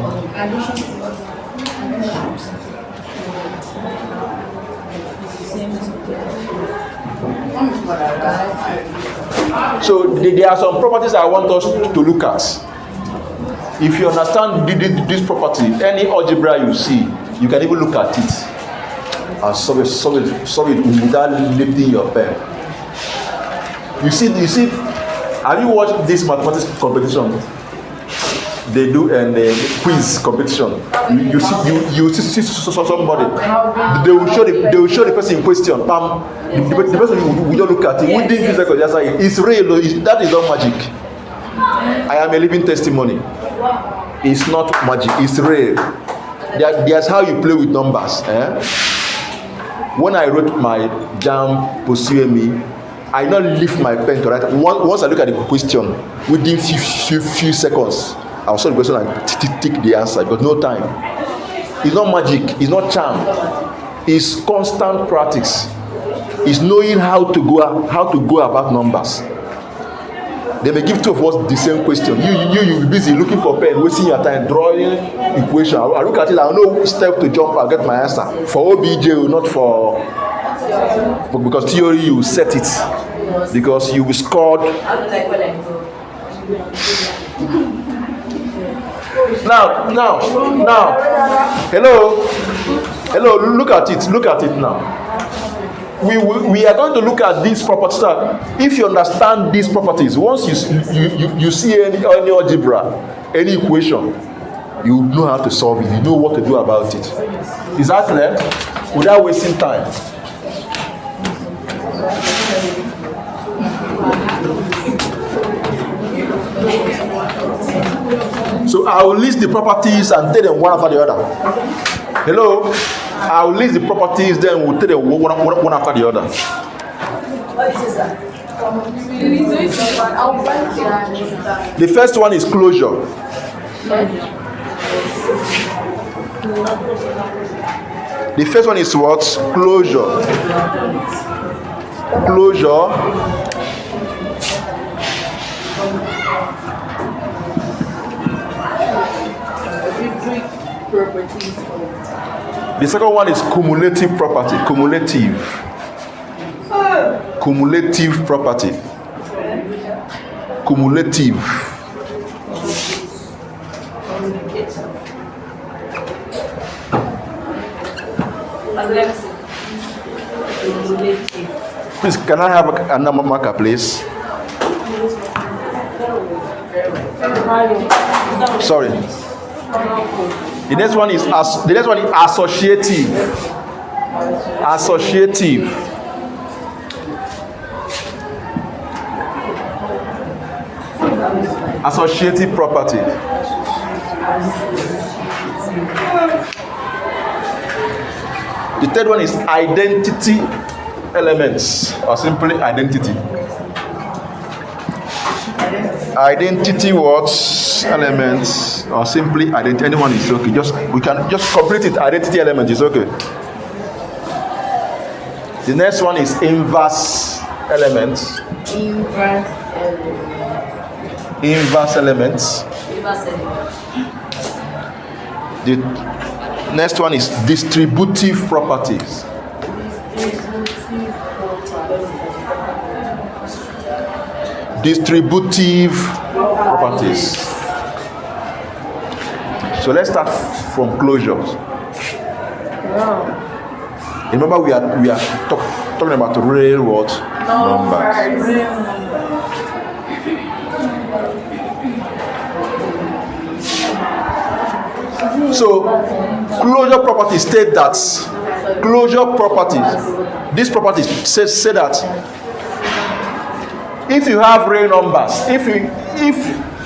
S1: So there are some properties I want us to look at. If you understand this property, any algebra you see, you can even look at it and solve it without lifting your pen. You see, have you watched this mathematics competition? They do a quiz competition. You see somebody. They will show the person in question. The person will just look at it. Within few seconds, just like it's real. That is not magic. I am a living testimony. It's not magic. It's real. That's how you play with numbers. When I wrote my JAMB Pursue Me, I not lift my pen to write. Once I look at the question, within few seconds, I'll solve the question and tick the answer. But no time. It's not magic. It's not charm. It's constant practice. It's knowing how to go about numbers. They may give two of us the same question. You'll be busy looking for pen, wasting your time drawing equation. I look at it. I know which step to jump. I'll get my answer. For OBJ, not for because theory you set it because you will score. Now, hello, look at it now. We are going to look at these properties. If you understand these properties, once you see any algebra, any equation, you know how to solve it. You know what to do about it. Is that clear? Without wasting time. So I will list the properties and tell them one after the other. Hello? I will list the properties, then we'll tell them one after the other. The first one is closure. The first one is what? Closure. Closure. The second one is cumulative property. Cumulative property. Cumulative. Please, can I have a number marker, please? Sorry. The next one is associative. Associative. Associative property. The third one is identity elements, or simply identity. identity words, elements, or simply identity. Anyone is okay. We can just complete it. Identity element is okay. The next one is inverse elements. Inverse elements. The next one is distributive properties. Distributive properties. So let's start from closures. Remember, we are talking about real what numbers. So closure properties state that these properties say that if you have real numbers, if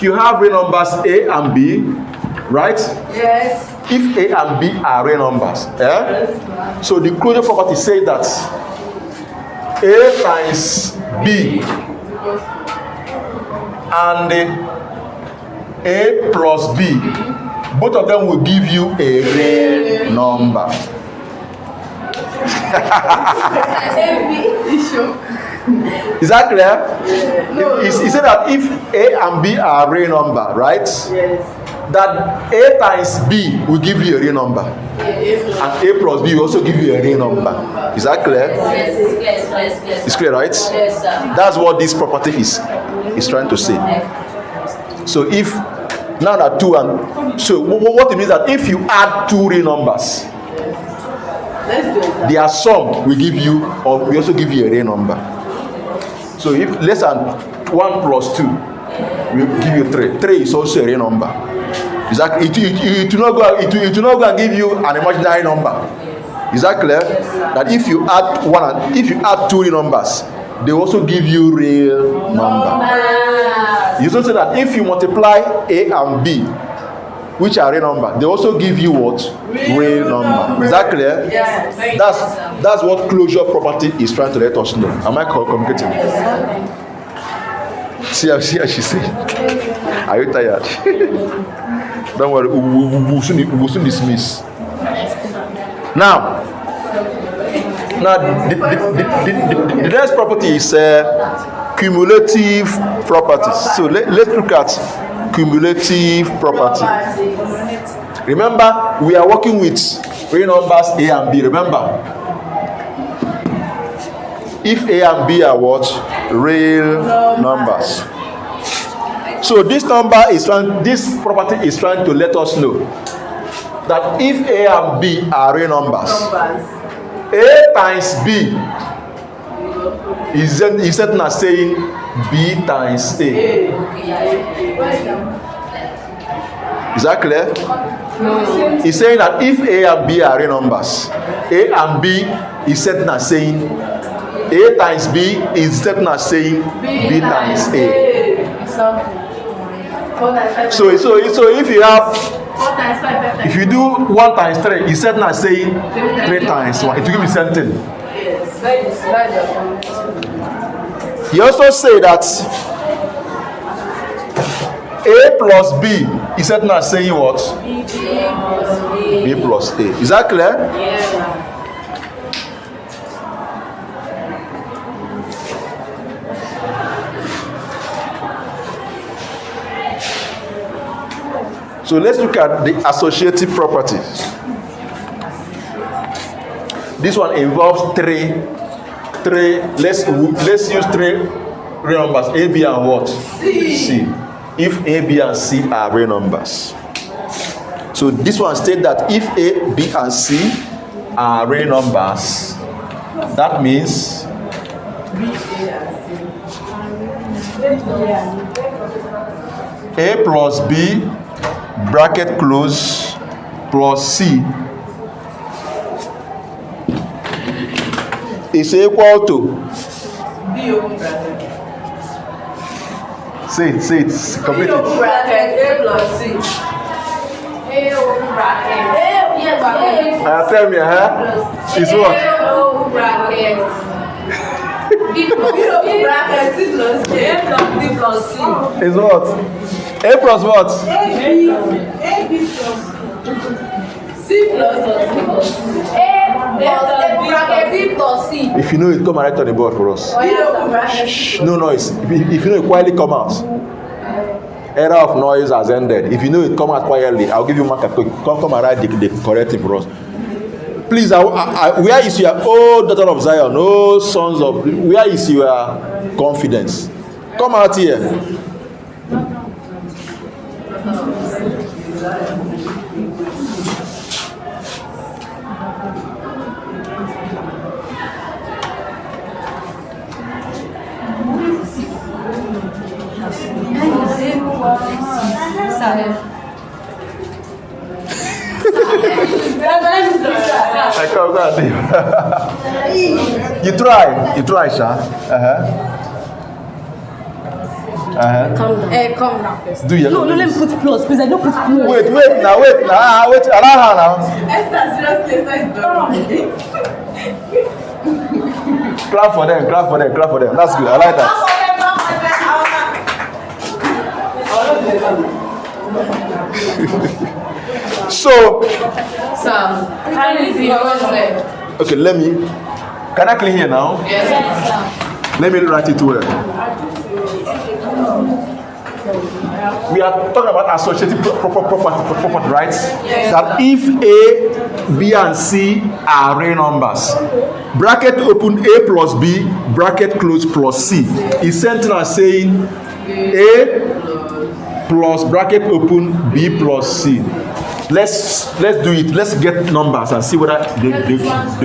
S1: you have real numbers A and B, right?
S2: Yes.
S1: If A and B are real numbers, so the closure property say that A times B and A plus B, both of them will give you a real number. Is that clear? No. He said that if A and B are real number, right?
S2: Yes.
S1: That A times B will give you a real number. Yes. And A plus B will also give you a real number. Is that clear?
S6: Yes,
S1: it's clear, right?
S6: Yes, sir.
S1: That's what this property is trying to say. So if now that two and so what it means that if you add two real numbers, their sum will give you, or we also give you a real number. So if less than 1 plus 2 will give you 3. 3 is also a real number. Exactly. It will not go and give you an imaginary number. Is that clear? That if you add two real numbers, they also give you real number. You also say that if you multiply A and B, which are real number, they also give you what? Real number. Is that clear?
S2: Yes.
S1: That's what closure property is trying to let us know. Am I communicating? See how she say. Are you tired? Don't worry, we'll soon dismiss. Now the next property is cumulative properties. So let's look at cumulative property. Remember, we are working with real numbers A and B. Remember, if A and B are what? Real numbers. So this property is trying to let us know that if A and B are real numbers, A times B is certain as saying B times A. Is that clear? No. He's saying that if A and B are real numbers, A and B is certain as saying A times B is certain as saying B times A. So if you have, if you do 1 times 3, it's certain as saying 3 times 1. It will give you something. He also say that A plus B is certain as saying what? B plus A. Is that clear?
S2: Yeah.
S1: So let's look at the associative properties. This one involves three. Let's use 3 real numbers, A, B, and what? C. If A, B, and C are real numbers. So this one states that if A, B, and C are real numbers, that means A plus B bracket close plus C is equal to
S2: B open bracket.
S1: say it complete
S2: B open
S1: it.
S2: bracket A plus C. A open bracket. Yes,
S1: Tell me, it's what?
S2: A open bracket. B open Open bracket C plus D. A plus B plus C.
S1: Is what? A plus what?
S2: C plus or C plus C. A plus bracket B plus C.
S1: If you know it, come and write on the board for us.
S2: Oh, yeah,
S1: Shh, no noise. If you know it, quietly come out. Era of noise has ended. If you know it, come out quietly. I'll give you marker. Come and write the correct thing for us. Please, where is your daughter of Zion? Sons of. Where is your confidence? Come out here. You try, Sha.
S5: Calm down.
S2: Come down first.
S1: Do you?
S5: No, let me put plus, please. I don't put plus.
S1: Wait now. Allow her now.
S2: Esther, seriously, Esther is done.
S1: Clap for them. That's good. I like that. So,
S2: Sam, how is your name?
S1: okay, can I clean here now?
S2: Yes.
S1: Let me write it well. We are talking about associative property, right?
S2: Yes.
S1: That if A, B, and C are real numbers, bracket open A plus B, bracket close plus C, is something as saying A plus bracket open B plus C. Let's do it. Let's get numbers and see whether they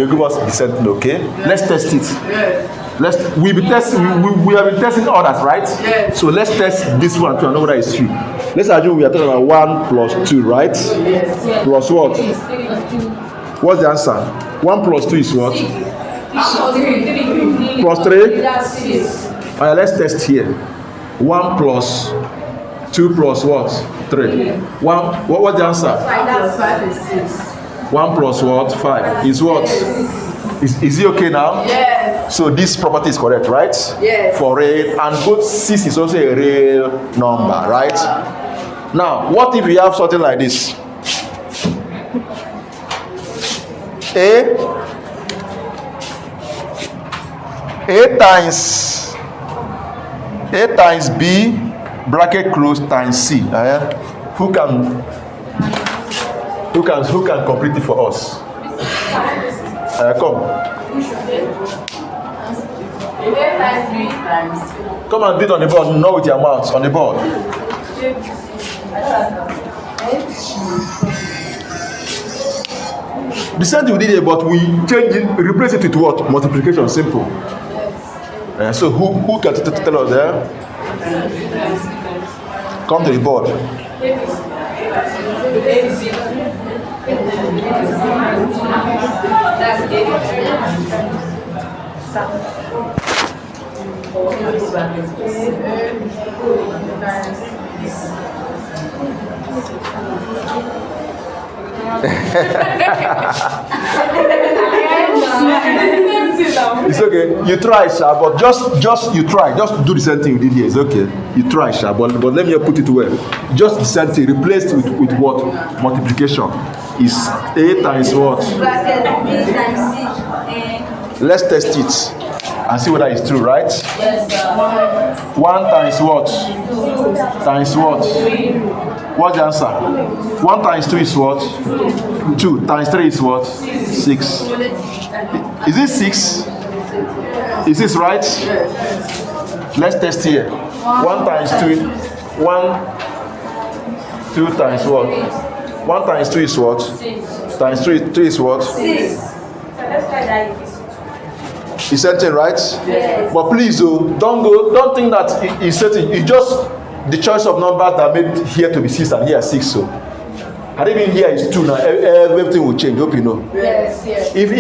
S1: give us the sentence. Okay? Let's test it. We have been testing others, right?
S2: Yes.
S1: So let's test this one to know whether it's true. Let's assume we are talking about 1 plus 2, right?
S2: Yes.
S1: Plus what? What's the answer? 1 plus 2 is what? Plus 3?
S2: That's 6.
S1: Alright, let's test here. 1 plus 2 plus what? 3. What's the answer?
S2: That's 5 is 6.
S1: 1 plus what? 5 is what? Is it okay now?
S2: Yes.
S1: So this property is correct, right?
S2: Yes.
S1: For real, and both 6 is also a real number, right? Now, what if we have something like this? A times B bracket close times C. Who can complete it for us? Come. Come and do it on the board, not with your mouth, on the board. The same thing we did here, but we change it, replace it with what? Multiplication, simple. So who can tell us there? Come to the board. It's okay. You try, Sha, but just you try. Just do the same thing you did here. It's okay. You try, Sha, but let me put it well. Just the same thing replaced with what? Multiplication is A times what? Let's test it and see whether it's true, right?
S2: Yes, sir.
S1: 1 times what? Times what? What's the answer? 1 times 2 is what? 2 times 3 is what? 6. Is it 6? Is this right? Let's test here. 1 times 2. 2 times what? 1 times 2 is what?
S2: 6.
S1: Times 3 is what?
S2: 6. So let's try that.
S1: Is certain, right?
S2: Yes.
S1: But please, don't think that it's certain. It's just the choice of numbers that made here to be 6 and here 6. So, had it been here is 2 now, everything will change. Hope you know.
S2: Yes, yes.
S1: If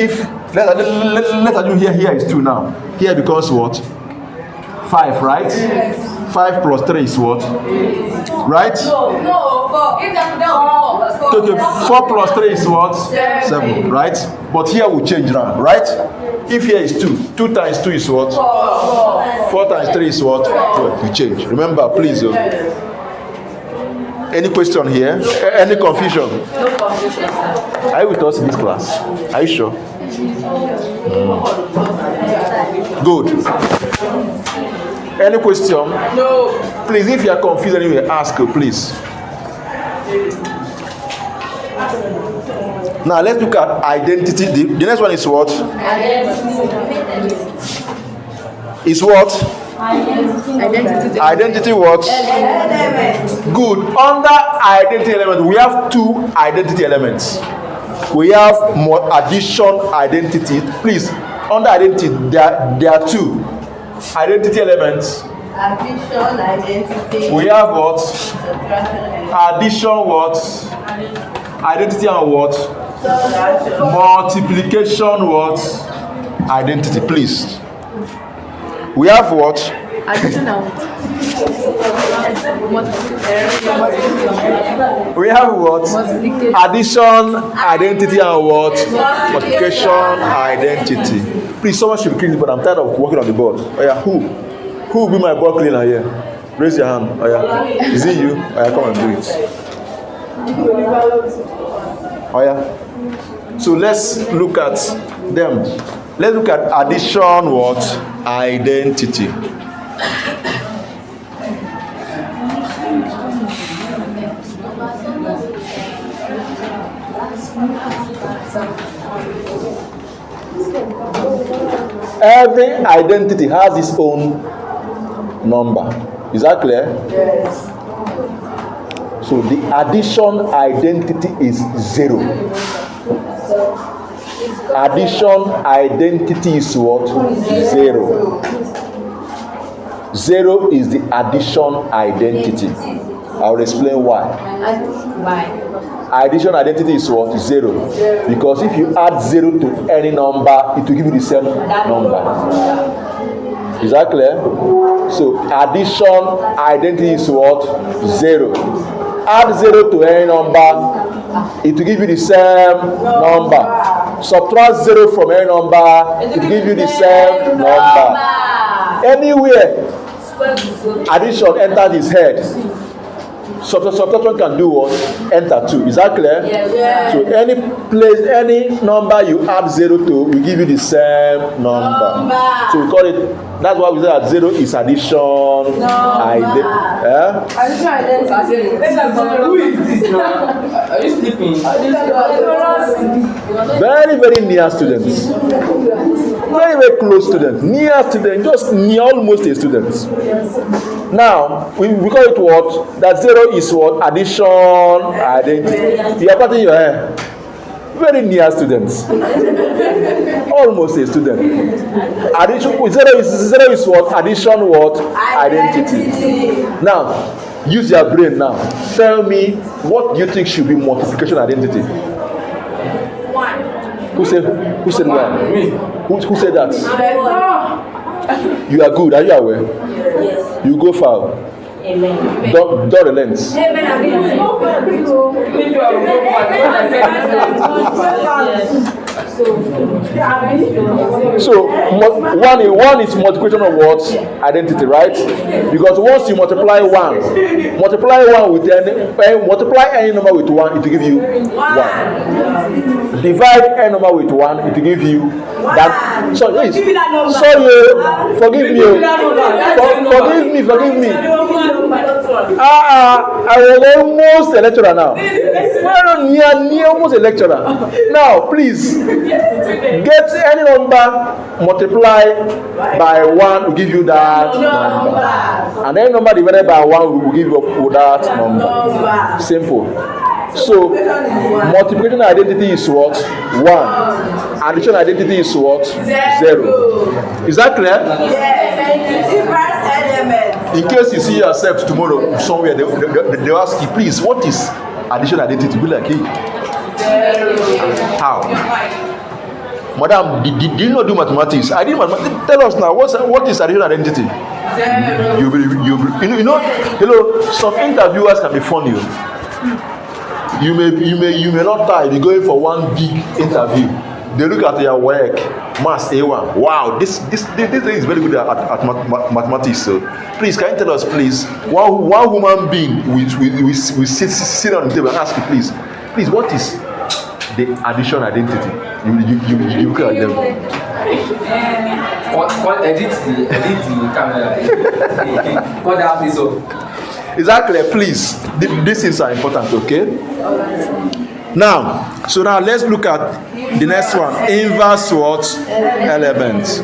S1: let's do here is 2 now. Here becomes what? 5, right?
S2: Yes.
S1: 5 plus 3 is what? Right?
S2: No, 4. If that's
S1: 4 plus 3 is what? 7, right? But here will change now, right? If here is 2 times 2 is what?
S2: 4.
S1: 4 times 3 is what? 12. You change. Remember, please. Any question here? Any confusion?
S2: No confusion, sir.
S1: Are you with us in this class? Are you sure? Good. Any question?
S2: No.
S1: Please, if you are confused anyway, ask, please. Now let's look at identity. The next one is what? Is what? Identity what? Good. Under identity element, we have 2 identity elements. We have addition identity. Please, under identity, there are 2 identity elements.
S6: Addition, identity.
S1: We have what? Addition what? Identity and what? Multiplication what? Identity, please. We have what?
S3: Addition and
S1: We have what? Addition, identity, and what? Multiplication, identity. Please, someone should be cleaning, but I'm tired of working on the board. Oh yeah, who will be my board cleaner here? Raise your hand. Oh yeah, is it you? Oh yeah, come and do it. Oh yeah. So let's look at them. Let's look at addition, what? Identity. Every identity has its own number. Is that clear?
S6: Yes.
S1: So the addition identity is 0. Addition identity is what? 0. 0 is the addition identity. I will explain why.
S2: Why?
S1: Addition identity is what? 0. Because if you add 0 to any number, it will give you the same number. Is that clear? So addition identity is what? 0. Add 0 to any number, it will give you the same number. Subtract 0 from any number, it will give you the same number. Anywhere addition enters his head, subtraction can do what? Enter 2. Is that clear?
S2: Yes.
S1: So any place, any number you add 0 to will give you the same number. So we call it, that's why we say that 0 is addition
S2: Addition identity.
S4: Who is this now? Are you sleeping?
S1: Very, very near students. Very, very close students. Near students, just near, almost a student. Now, we call it what? That 0 is what? Addition identity. You are patting your hair. Very near students. Almost a student. Addition 0 is what? Addition what? Identity. Now, use your brain now. Tell me, what do you think should be multiplication identity? 1. Who said 1?
S4: Me.
S1: Who said that? You are good. Are you aware?
S2: Yes.
S1: You go far.
S2: Amen.
S1: Don't relent. So one is multiplication of what? Identity, right? Because once you multiply 1 with multiply any number with 1, it will give you 1. Divide any number with 1, it will give you that. Sorry, forgive me. I was almost a lecturer now. Well, near almost a lecturer. Now, please get any number, multiply by 1 will give you that number, and any number divided by 1 will give you that number. Simple. So multiplication identity is what? 1. Addition identity is what? 0. Is that clear?
S6: Yes.
S1: In case you see yourself tomorrow somewhere, they ask you, please, what is addition identity? Be like, hey, how? Madam, did you not do mathematics? I did mathematics. Tell us now, what is addition identity? You know, some interviewers can be funny. You may not die. You're going for one big interview. They look at your work, Maths A1. Wow, this is very good at mathematics. So please, can you tell us, please, one human being we sit on the table and ask you, please, what is the addition identity? You look at them.
S4: Edit the camera. What that piece of?
S1: Is that clear? Please, these things are important, okay? Now let's look at the next one. Inverse what? Element.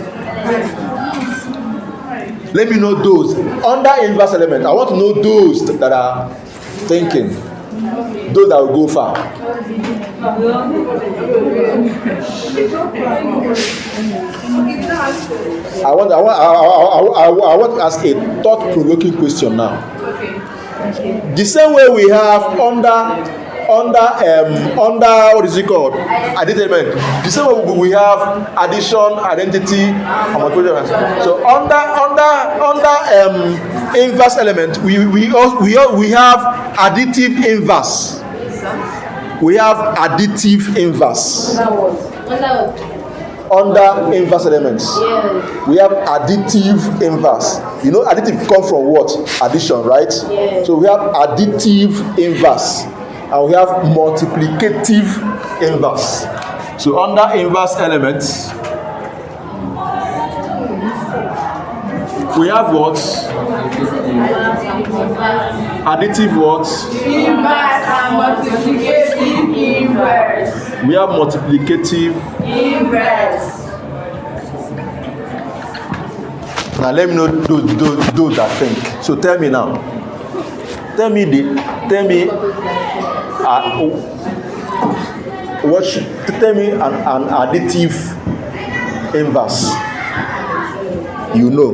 S1: Let me know those. Under inverse element, I want to know those that are thinking. Those that will go far. I want to ask a thought-provoking question now. The same way we have under what is it called? Identity. The same way we have addition, identity, and multiplication. So under inverse element, we have additive inverse. We have additive inverse. Under inverse elements, we have additive inverse. You know, additive comes from what? Addition, right? So we have additive inverse, and we have multiplicative inverse. So under inverse elements, we have what? Additive what?
S2: Inverse and multiplicative inverse.
S1: We have multiplicative
S2: Inverse.
S1: Now let me know those that think. So tell me now. Tell me tell me an additive inverse. You know.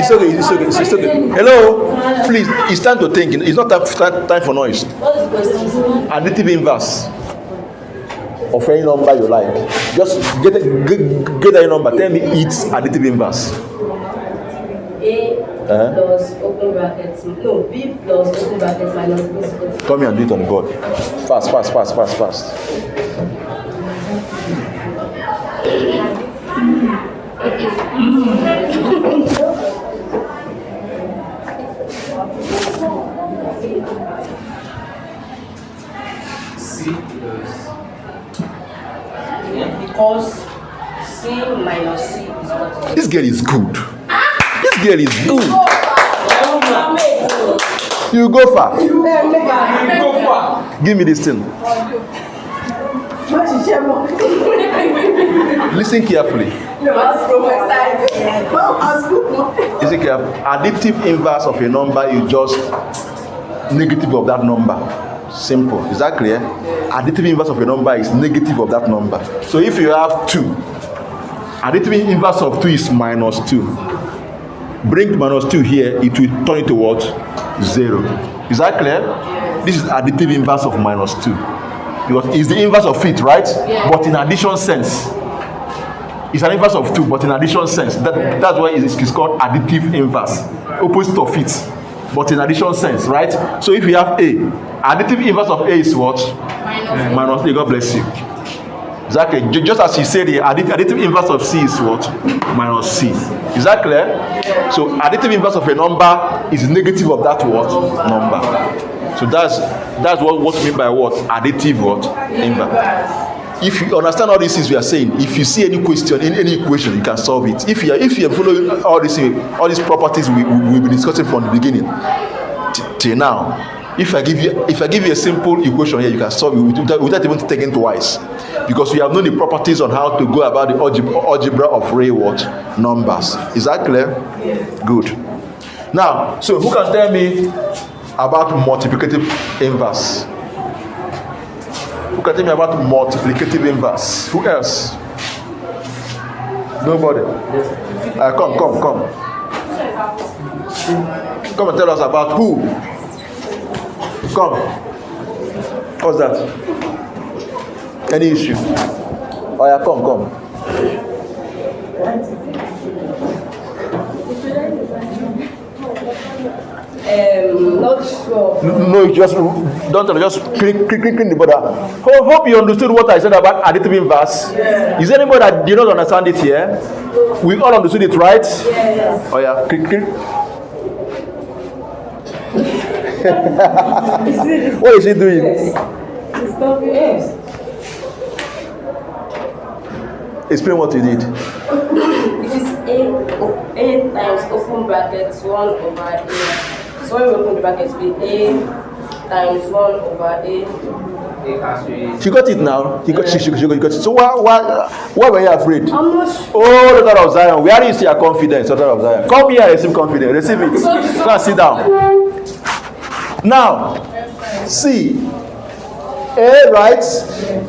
S1: It's okay. Hello, please. It's time to think. It's not time for noise. Additive inverse of any number you like. Just get a number. Tell me its additive inverse.
S5: A plus open brackets. No, B plus open brackets minus B.
S1: Come here and do it on the board. Fast.
S4: C
S5: Because C minus C is what?
S1: This girl is good. You go far. Give me this thing. Listen carefully. Listen carefully. Additive inverse of a number is just negative of that number. Simple. Is that clear? Additive inverse of a number is negative of that number. So if you have 2, additive inverse of 2 is minus 2. Bring minus 2 here, it will turn into what? 0. Is that clear? This is additive inverse of minus 2. Because it's the inverse of it, right? But in addition sense. It's an inverse of 2, but in addition sense. That's why it's called additive inverse. Opposite of it. But in addition sense, right? So if you have A, additive inverse of A is what? Minus A. God bless you. Exactly. Just as you said, the additive inverse of C is what? Minus C. Is that clear? So additive inverse of a number is negative of that what? Number. So that's what we mean by what? Additive what? Inverse. If you understand all these things we are saying, if you see any question in any equation, you can solve it. If you are following all these properties we've been discussing from the beginning till now, if I give you a simple equation here, you can solve it without even thinking twice, because we have known the properties on how to go about the algebra of real what? Numbers. Is that clear? Good. Now, so who can tell me about multiplicative inverse? Who can tell me about multiplicative inverse? Who else? Nobody. Come. Come and tell us about who. Come. What's that? Any issue? Oh yeah, come.
S5: Not sure.
S1: No, you just click the border. Hope you understood what I said about additive inverse.
S5: Yeah.
S1: Is there anybody that did not understand it here? We all understood it, right?
S5: Yes.
S1: Oh yeah, click. What is he doing?
S5: It's not yes.
S1: Explain what you did.
S5: It is 8 times open brackets 1 over A. So when we open the brackets, it will be A times 1 over A.
S1: She got it now. She got it. So why were you afraid?
S5: I'm not sure.
S1: Oh, daughter of Zion, where is your confidence, daughter of Zion? Come here and receive confidence. Receive it. Go and sit down. Now, see, A, right?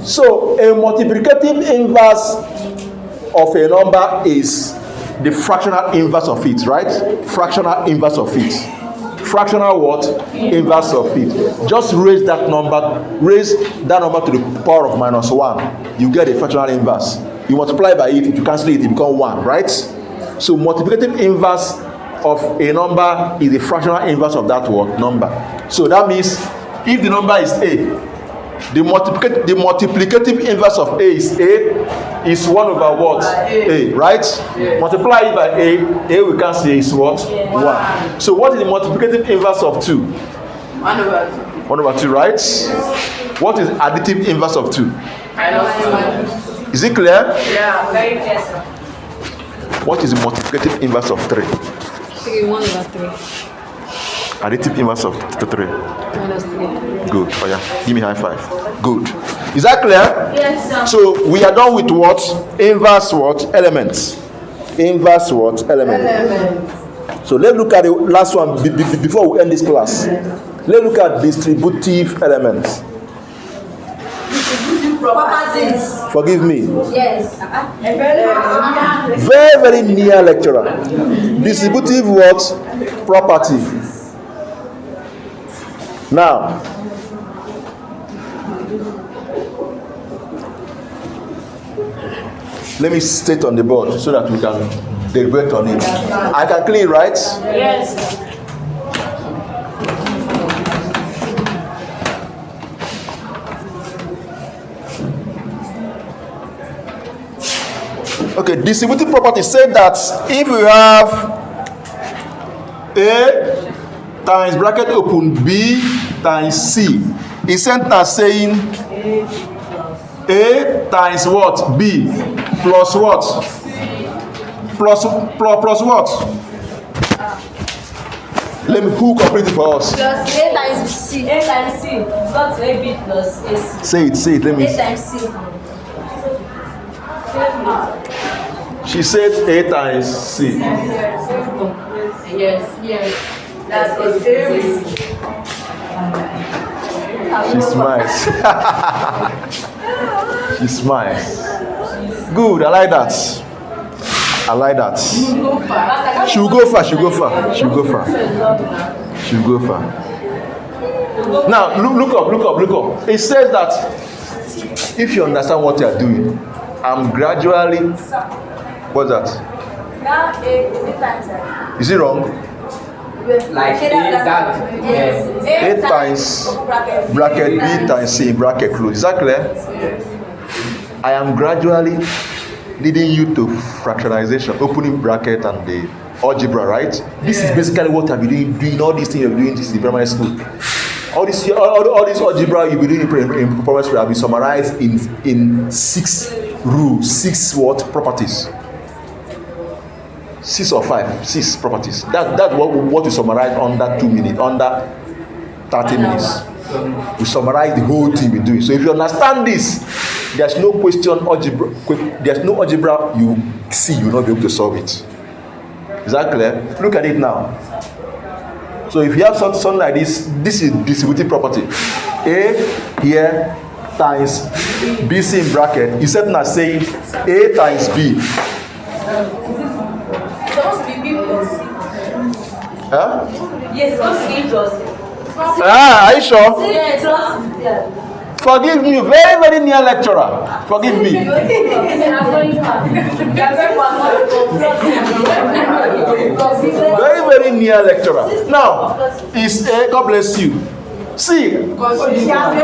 S1: So a multiplicative inverse of a number is the fractional inverse of it, right? Fractional inverse of it. Fractional what? Inverse of it. Just raise that number to the power of -1. You get a fractional inverse. You multiply by it, if you cancel it, it becomes 1, right? So multiplicative inverse of a number is the fractional inverse of that what? Number. So that means if the number is A, the multiplicative inverse of A is 1 over what? A, right?
S2: Yeah.
S1: Multiply it by A we can say is what? 1. So what is the multiplicative inverse of 2?
S2: 1 over 2.
S1: 1 over 2, right? What is additive inverse of 2?
S2: -2.
S1: Is it clear?
S2: Yeah, very clear, sir.
S1: What is the multiplicative inverse of 3?
S3: 1 over 3.
S1: Additive inverse of 3.
S3: -3.
S1: Good. Oh yeah. Give me high five. Good. Is that clear?
S3: Yes, sir.
S1: So we are done with what? Inverse what? Elements. Inverse what? Elements. So let's look at the last one before we end this class. Let's look at distributive elements.
S5: Properties.
S1: Forgive me.
S5: Yes.
S1: Very, very near lecturer. Distributive what? Property. Now, let me state on the board so that we can deliberate on it. I can clear, right?
S2: Yes.
S1: Okay, distributive property said that if we have A times bracket open B times C, is sentence saying A times what? B plus what? Plus what? Let me, who complete it for us?
S5: Plus A times C. A times C. It's got to AB plus AC.
S1: Say it, let me.
S5: A times C.
S1: She said A times C.
S2: Yes. That's it.
S1: She smiles. She smiles. Good, I like that. She'll go far. Now, look up. It says that if you understand what you are doing, I'm gradually. What's that?
S5: Now A is it times.
S1: Is it wrong?
S4: Like that.
S5: Yes.
S1: A times bracket B times C bracket close. Is that clear? I am gradually leading you to fractionalization, opening bracket and the algebra, right? This is basically what I've been doing all these things you're doing this in primary school. All this algebra you'll be doing in primary school have been summarized in 6 rules, 6 what? Properties. 6 or 5, 6 properties. That's what we summarize under 2 minutes, under 30 minutes. We summarize the whole thing we do. So if you understand this, there's no question algebra. There's no algebra you see you will not be able to solve it. Is that clear? Look at it now. So if you have something like this, this is distributive property. A here times BC in bracket. Is certain as saying A times B.
S5: It's supposed to be B plus C.
S6: Yes, it's supposed to be plus C.
S1: Are you sure?
S5: Yeah, plus. Yeah.
S1: Forgive me, very, very near lecturer. Forgive me. Very, very near lecturer. Now, is God bless you. See, this one, she has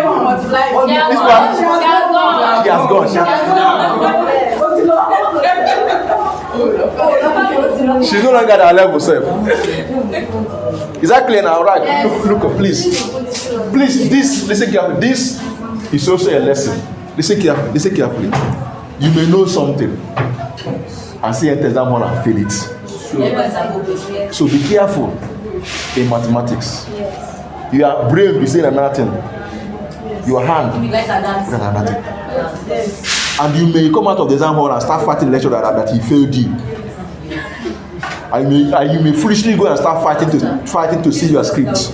S1: gone. She's no longer at our level, self. Is that clear now? Right? Look, please. Please, this, listen carefully. This is also a lesson. Listen carefully. You may know something and see enter exam hall and fail it. So be careful in mathematics. Your brain be saying another thing. Your hand be another thing. And you may come out of the exam hall and start fighting the lecturer that he failed you. And you may foolishly go and start fighting to see your script.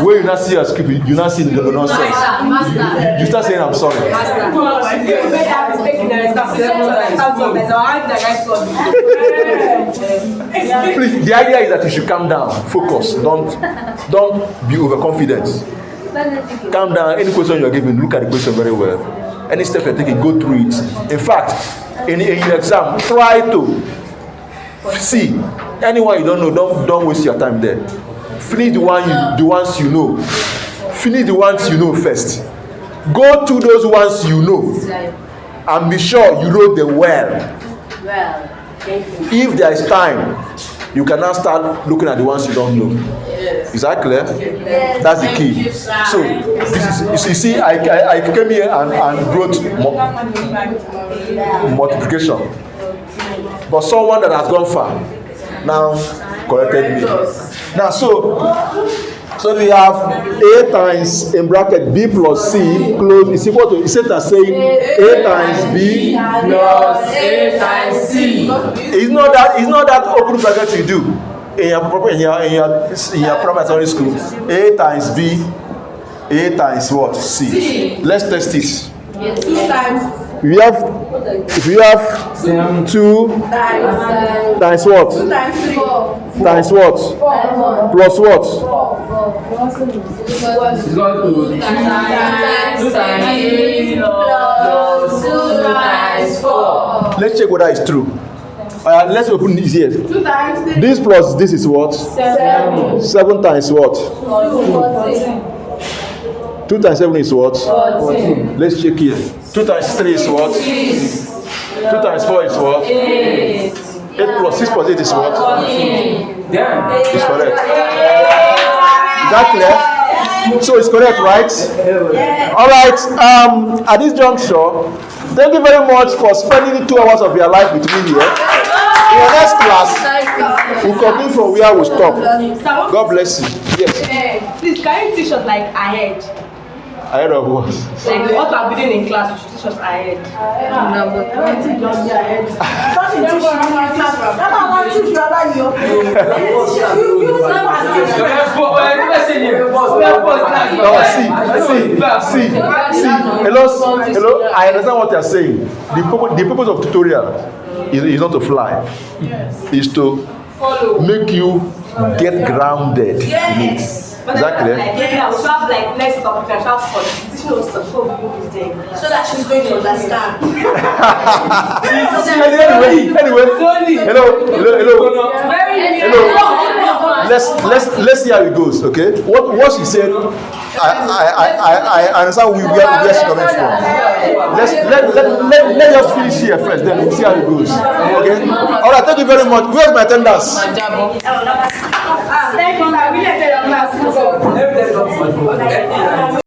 S1: When you not see your script, you not see the nonsense. You start saying, I'm sorry. Please, the idea is that you should calm down, focus. Don't be overconfident. Calm down. Any question you're given, look at the question very well. Any step you're taking, go through it. In fact, in your exam, try to see anyone you don't know. Don't waste your time there. Finish the ones you know. Finish the ones you know first. Go to those ones you know, and be sure you wrote them well. If there is time, you can now start looking at the ones you don't know. Is that clear? That's the key. So this is, you see, I came here and wrote multiplication. But someone that has gone far now corrected me. Now, so we have A times in bracket B plus C close is equal to, instead of saying A times B
S2: plus A times C.
S1: It's not that open bracket you do in your primary school. A times B, A times what? C. Let's test this.
S2: 2 times.
S1: If you have 2 times what?
S2: 2 times 3.
S1: Times what?
S2: 4.
S1: Plus what?
S2: 2 times 3 plus 2 times 4.
S1: Let's check whether it's true. Let's open this here.
S2: 2 times 3.
S1: This plus this is what?
S2: 7.
S1: 7 times what?
S2: 14.
S1: 2 times 7 is what?
S2: 14.
S1: Let's check here. 2 times 3 is what? 2 times 4 is what? 8 plus 6 plus 8 is what?
S2: 14.
S1: It's correct. Is that clear? So it's correct, right? Alright, at this juncture, thank you very much for spending 2 hours of your life with me here. In your next class, we'll continue from where we stop. God bless you. Yes.
S6: Please, can you teach us like ahead?
S1: Ahead of what?
S6: Like what we're doing in class, you should teach us ahead.
S1: See. Hello. I understand what you're saying. The purpose of tutorial is not to fly. Is to make you get grounded in it. Is that clear?
S6: We should have like next topic, we should have teaching us to before we go with them.
S2: So that she's going to understand.
S1: Anyway. Hello. Let's see how it goes. Okay. What she said, I understand where she's coming from. Let's just finish here first, then we'll see how it goes. Okay. All right. Thank you very much. Where's my attendance?
S6: Thank you.